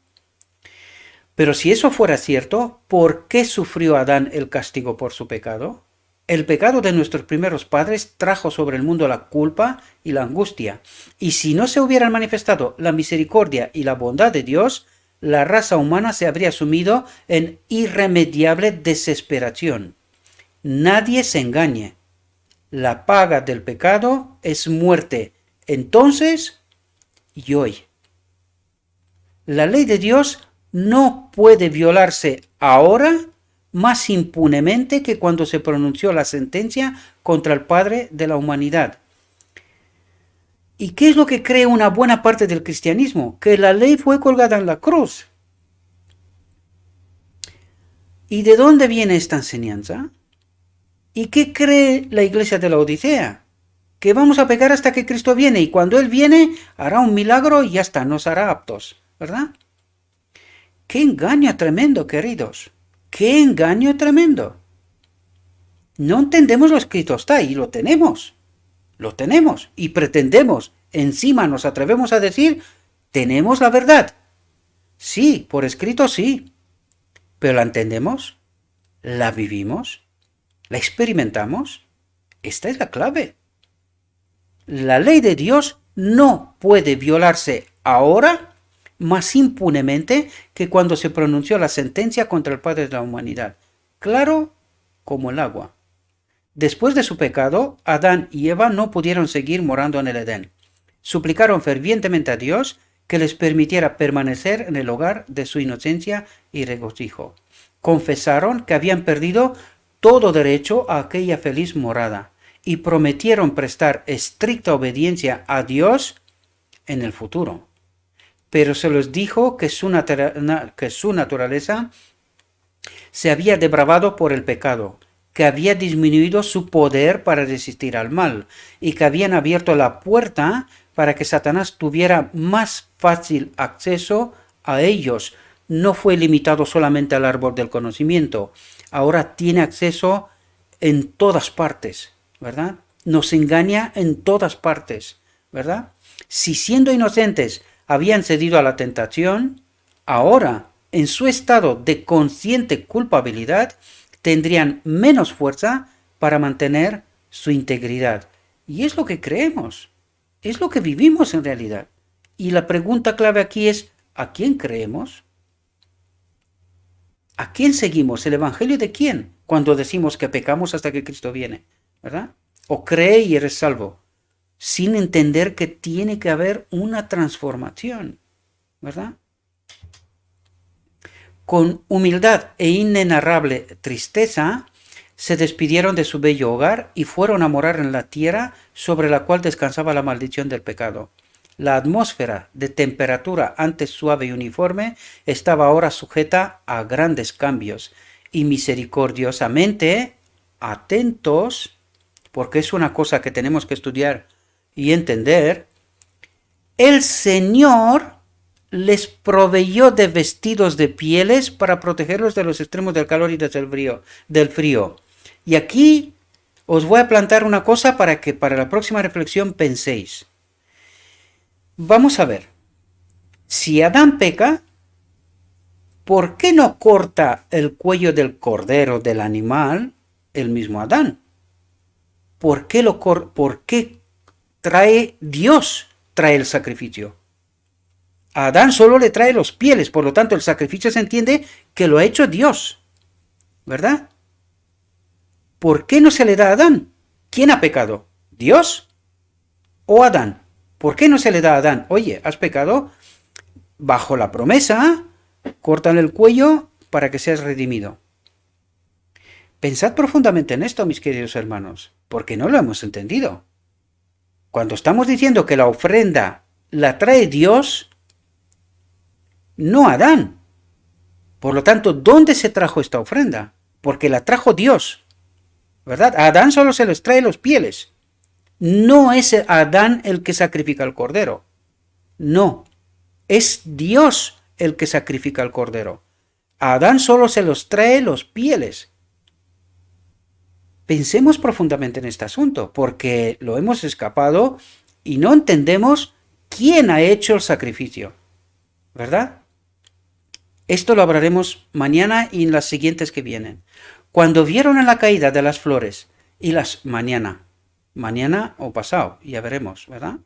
Pero si eso fuera cierto, ¿por qué sufrió Adán el castigo por su pecado? El pecado de nuestros primeros padres trajo sobre el mundo la culpa y la angustia. Y si no se hubieran manifestado la misericordia y la bondad de Dios, la raza humana se habría sumido en irremediable desesperación. Nadie se engañe. La paga del pecado es muerte, entonces y hoy. La ley de Dios no puede violarse ahora más impunemente que cuando se pronunció la sentencia contra el Padre de la humanidad. ¿Y qué es lo que cree una buena parte del cristianismo? Que la ley fue colgada en la cruz. ¿Y de dónde viene esta enseñanza? ¿Y qué cree la iglesia de la Odisea? Que vamos a pecar hasta que Cristo viene, y cuando Él viene hará un milagro y ya está, nos hará aptos, ¿verdad? ¡Qué engaño tremendo, queridos! ¡Qué engaño tremendo! No entendemos lo escrito está, y lo tenemos, y pretendemos, encima nos atrevemos a decir, tenemos la verdad. Sí, por escrito sí, pero ¿la entendemos? ¿La vivimos? ¿La experimentamos? Esta es la clave. La ley de Dios no puede violarse ahora más impunemente que cuando se pronunció la sentencia contra el Padre de la humanidad. Claro como el agua. Después de su pecado, Adán y Eva no pudieron seguir morando en el Edén. Suplicaron fervientemente a Dios que les permitiera permanecer en el hogar de su inocencia y regocijo. Confesaron que habían perdido todo derecho a aquella feliz morada y prometieron prestar estricta obediencia a Dios en el futuro. Pero se les dijo que su naturaleza se había depravado por el pecado, que había disminuido su poder para resistir al mal, y que habían abierto la puerta para que Satanás tuviera más fácil acceso a ellos. No fue limitado solamente al árbol del conocimiento, ahora tiene acceso en todas partes, ¿verdad? Nos engaña en todas partes, ¿verdad? Si siendo inocentes habían cedido a la tentación, ahora, en su estado de consciente culpabilidad, tendrían menos fuerza para mantener su integridad. Y es lo que creemos, es lo que vivimos en realidad. Y la pregunta clave aquí es, ¿a quién creemos? ¿A quién seguimos? ¿El evangelio de quién? Cuando decimos que pecamos hasta que Cristo viene, ¿verdad? O cree y eres salvo, sin entender que tiene que haber una transformación, ¿verdad? Con humildad e inenarrable tristeza, se despidieron de su bello hogar y fueron a morar en la tierra sobre la cual descansaba la maldición del pecado. La atmósfera, de temperatura antes suave y uniforme, estaba ahora sujeta a grandes cambios, y misericordiosamente atentos, porque es una cosa que tenemos que estudiar y entender, el Señor les proveyó de vestidos de pieles para protegerlos de los extremos del calor y del frío. Y aquí os voy a plantar una cosa para que para la próxima reflexión penséis. Vamos a ver, si Adán peca, ¿por qué no corta el cuello del cordero del animal el mismo Adán? ¿Por qué trae Dios trae el sacrificio? A Adán solo le trae los pieles, por lo tanto el sacrificio se entiende que lo ha hecho Dios, ¿verdad? ¿Por qué no se le da a Adán? ¿Quién ha pecado? ¿Dios o Adán? ¿Por qué no se le da a Adán? Oye, has pecado, bajo la promesa, córtale el cuello para que seas redimido. Pensad profundamente en esto, mis queridos hermanos, porque no lo hemos entendido. Cuando estamos diciendo que la ofrenda la trae Dios, no Adán. Por lo tanto, ¿dónde se trajo esta ofrenda? Porque la trajo Dios, ¿verdad? A Adán solo se les trae los pieles. No es Adán el que sacrifica el cordero. No, es Dios el que sacrifica el cordero. A Adán solo se los trae los pieles. Pensemos profundamente en este asunto, porque lo hemos escapado y no entendemos quién ha hecho el sacrificio, ¿verdad? Esto lo hablaremos mañana y en las siguientes que vienen. Cuando vieron en la caída de las flores y las mañana o pasado, ya veremos, ¿verdad?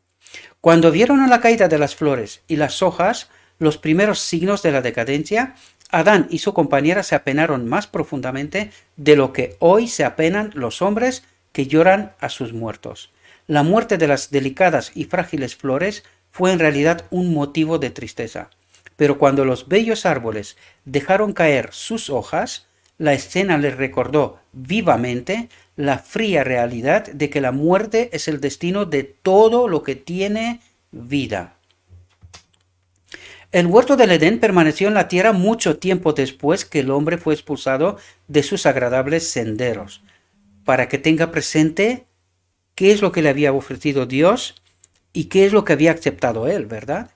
Cuando vieron en la caída de las flores y las hojas los primeros signos de la decadencia, Adán y su compañera se apenaron más profundamente de lo que hoy se apenan los hombres que lloran a sus muertos. La muerte de las delicadas y frágiles flores fue en realidad un motivo de tristeza. Pero cuando los bellos árboles dejaron caer sus hojas, la escena les recordó vivamente la fría realidad de que la muerte es el destino de todo lo que tiene vida. El huerto del Edén permaneció en la tierra mucho tiempo después que el hombre fue expulsado de sus agradables senderos, para que tenga presente qué es lo que le había ofrecido Dios y qué es lo que había aceptado él, ¿verdad?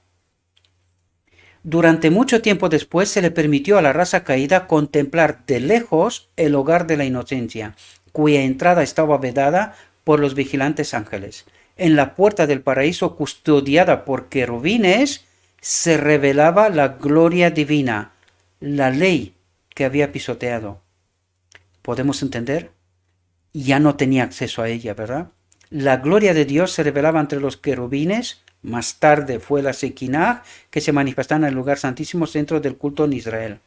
Durante mucho tiempo después se le permitió a la raza caída contemplar de lejos el hogar de la inocencia, cuya entrada estaba vedada por los vigilantes ángeles. En la puerta del paraíso, custodiada por querubines, se revelaba la gloria divina, la ley que había pisoteado. ¿Podemos entender? Ya no tenía acceso a ella, ¿verdad? La gloria de Dios se revelaba entre los querubines. Más tarde fue la Shekinah que se manifestaba en el lugar santísimo centro del culto en Israel.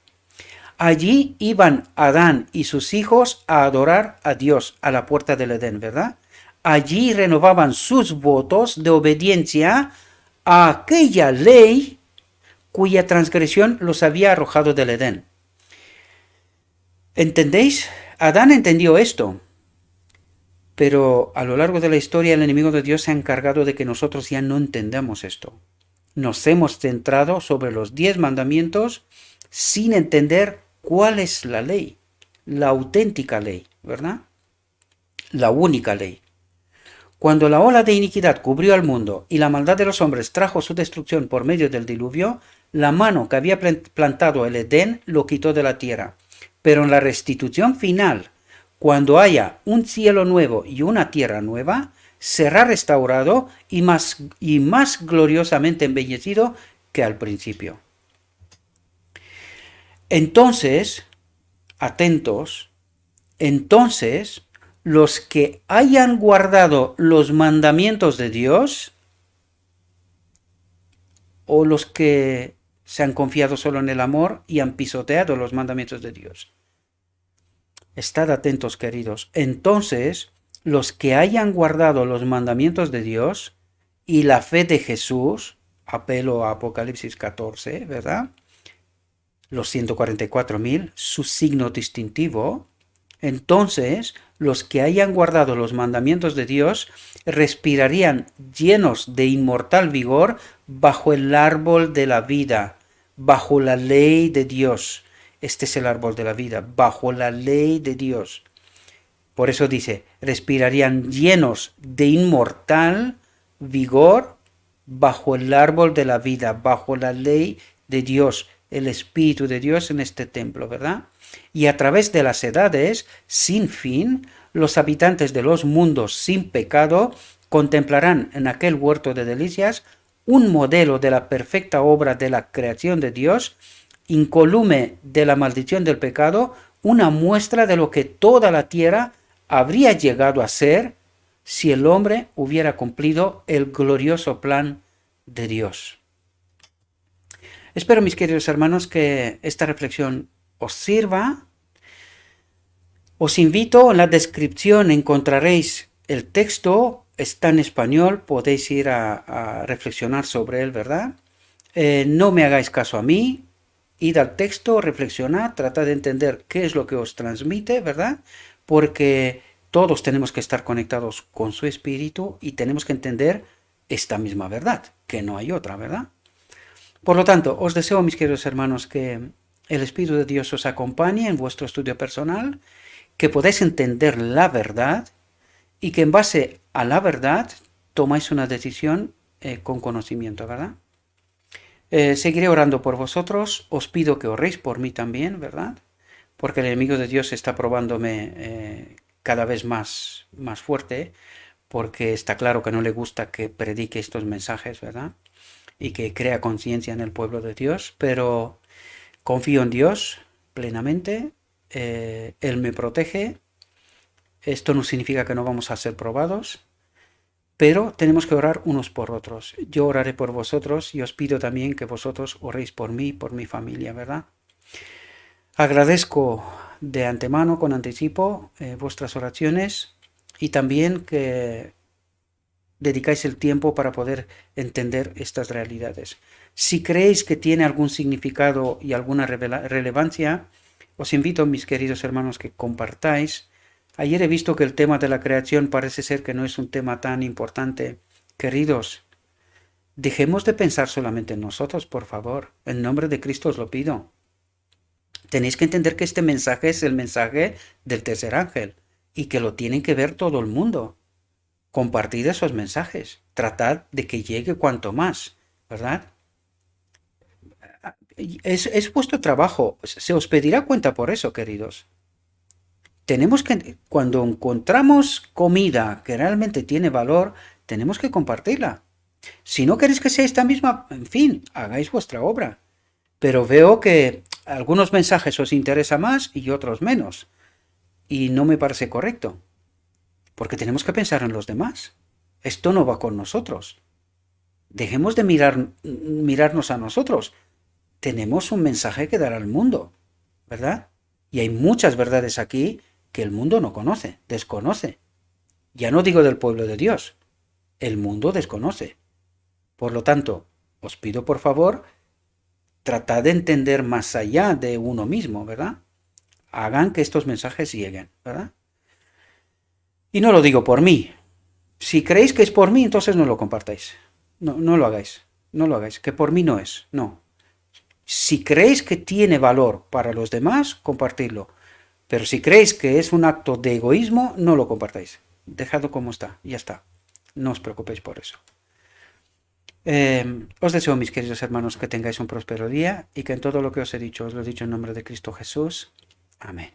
Allí iban Adán y sus hijos a adorar a Dios a la puerta del Edén, ¿verdad? Allí renovaban sus votos de obediencia a aquella ley cuya transgresión los había arrojado del Edén. ¿Entendéis? Adán entendió esto. Pero a lo largo de la historia el enemigo de Dios se ha encargado de que nosotros ya no entendamos esto. Nos hemos centrado sobre los 10 mandamientos sin entender cuál es la ley, la auténtica ley, ¿verdad? La única ley. Cuando la ola de iniquidad cubrió al mundo y la maldad de los hombres trajo su destrucción por medio del diluvio, la mano que había plantado el Edén lo quitó de la tierra. Pero en la restitución final, cuando haya un cielo nuevo y una tierra nueva, será restaurado y más gloriosamente embellecido que al principio. Entonces, atentos, entonces los que hayan guardado los mandamientos de Dios, o los que se han confiado solo en el amor y han pisoteado los mandamientos de Dios. Estad atentos, queridos. Entonces, los que hayan guardado los mandamientos de Dios y la fe de Jesús, apelo a Apocalipsis 14, ¿verdad? Los 144.000, su signo distintivo. Entonces, los que hayan guardado los mandamientos de Dios respirarían llenos de inmortal vigor bajo el árbol de la vida, bajo la ley de Dios. Este es el árbol de la vida, bajo la ley de Dios. Por eso dice, respirarían llenos de inmortal vigor bajo el árbol de la vida, bajo la ley de Dios, el Espíritu de Dios en este templo, ¿verdad? Y a través de las edades, sin fin, los habitantes de los mundos sin pecado contemplarán en aquel huerto de delicias un modelo de la perfecta obra de la creación de Dios, incolume de la maldición del pecado, una muestra de lo que toda la tierra habría llegado a ser si el hombre hubiera cumplido el glorioso plan de Dios. Espero, mis queridos hermanos, que esta reflexión os sirva. Os invito, en la descripción encontraréis el texto, está en español, podéis ir a reflexionar sobre él, ¿verdad? No me hagáis caso a mí, id al texto, reflexionad, tratad de entender qué es lo que os transmite, ¿verdad? Porque todos tenemos que estar conectados con su espíritu y tenemos que entender esta misma verdad, que no hay otra, ¿verdad? Por lo tanto, os deseo, mis queridos hermanos, que el Espíritu de Dios os acompañe en vuestro estudio personal, que podáis entender la verdad y que en base a la verdad tomáis una decisión con conocimiento, ¿verdad? Seguiré orando por vosotros, os pido que oréis por mí también, ¿verdad? Porque el enemigo de Dios está probándome cada vez más fuerte, porque está claro que no le gusta que predique estos mensajes, ¿verdad? Y que crea conciencia en el pueblo de Dios, pero confío en Dios plenamente, Él me protege. Esto no significa que no vamos a ser probados, pero tenemos que orar unos por otros. Yo oraré por vosotros y os pido también que vosotros oréis por mí, por mi familia, ¿verdad? Agradezco de antemano, con anticipo, vuestras oraciones y también que dedicáis el tiempo para poder entender estas realidades. Si creéis que tiene algún significado y alguna relevancia, os invito, mis queridos hermanos, que compartáis. Ayer he visto que el tema de la creación parece ser que no es un tema tan importante. Queridos, dejemos de pensar solamente en nosotros, por favor. En nombre de Cristo os lo pido. Tenéis que entender que este mensaje es el mensaje del tercer ángel y que lo tienen que ver todo el mundo. Compartid esos mensajes, tratad de que llegue cuanto más, ¿verdad? Es vuestro trabajo, se os pedirá cuenta por eso, queridos. Tenemos que, cuando encontramos comida que realmente tiene valor, tenemos que compartirla. Si no queréis que sea esta misma, en fin, hagáis vuestra obra. Pero veo que algunos mensajes os interesa más y otros menos. Y no me parece correcto. Porque tenemos que pensar en los demás. Esto no va con nosotros. Dejemos de mirarnos a nosotros. Tenemos un mensaje que dar al mundo, ¿verdad? Y hay muchas verdades aquí que el mundo no conoce, desconoce. Ya no digo del pueblo de Dios. El mundo desconoce. Por lo tanto, os pido por favor, tratad de entender más allá de uno mismo, ¿verdad? Hagan que estos mensajes lleguen, ¿verdad? Y no lo digo por mí. Si creéis que es por mí, entonces no lo compartáis. No lo hagáis. No lo hagáis. Que por mí no es. No. Si creéis que tiene valor para los demás, compartidlo. Pero si creéis que es un acto de egoísmo, no lo compartáis. Dejadlo como está. Ya está. No os preocupéis por eso. Os deseo, mis queridos hermanos, que tengáis un próspero día y que en todo lo que os he dicho, os lo he dicho en nombre de Cristo Jesús. Amén.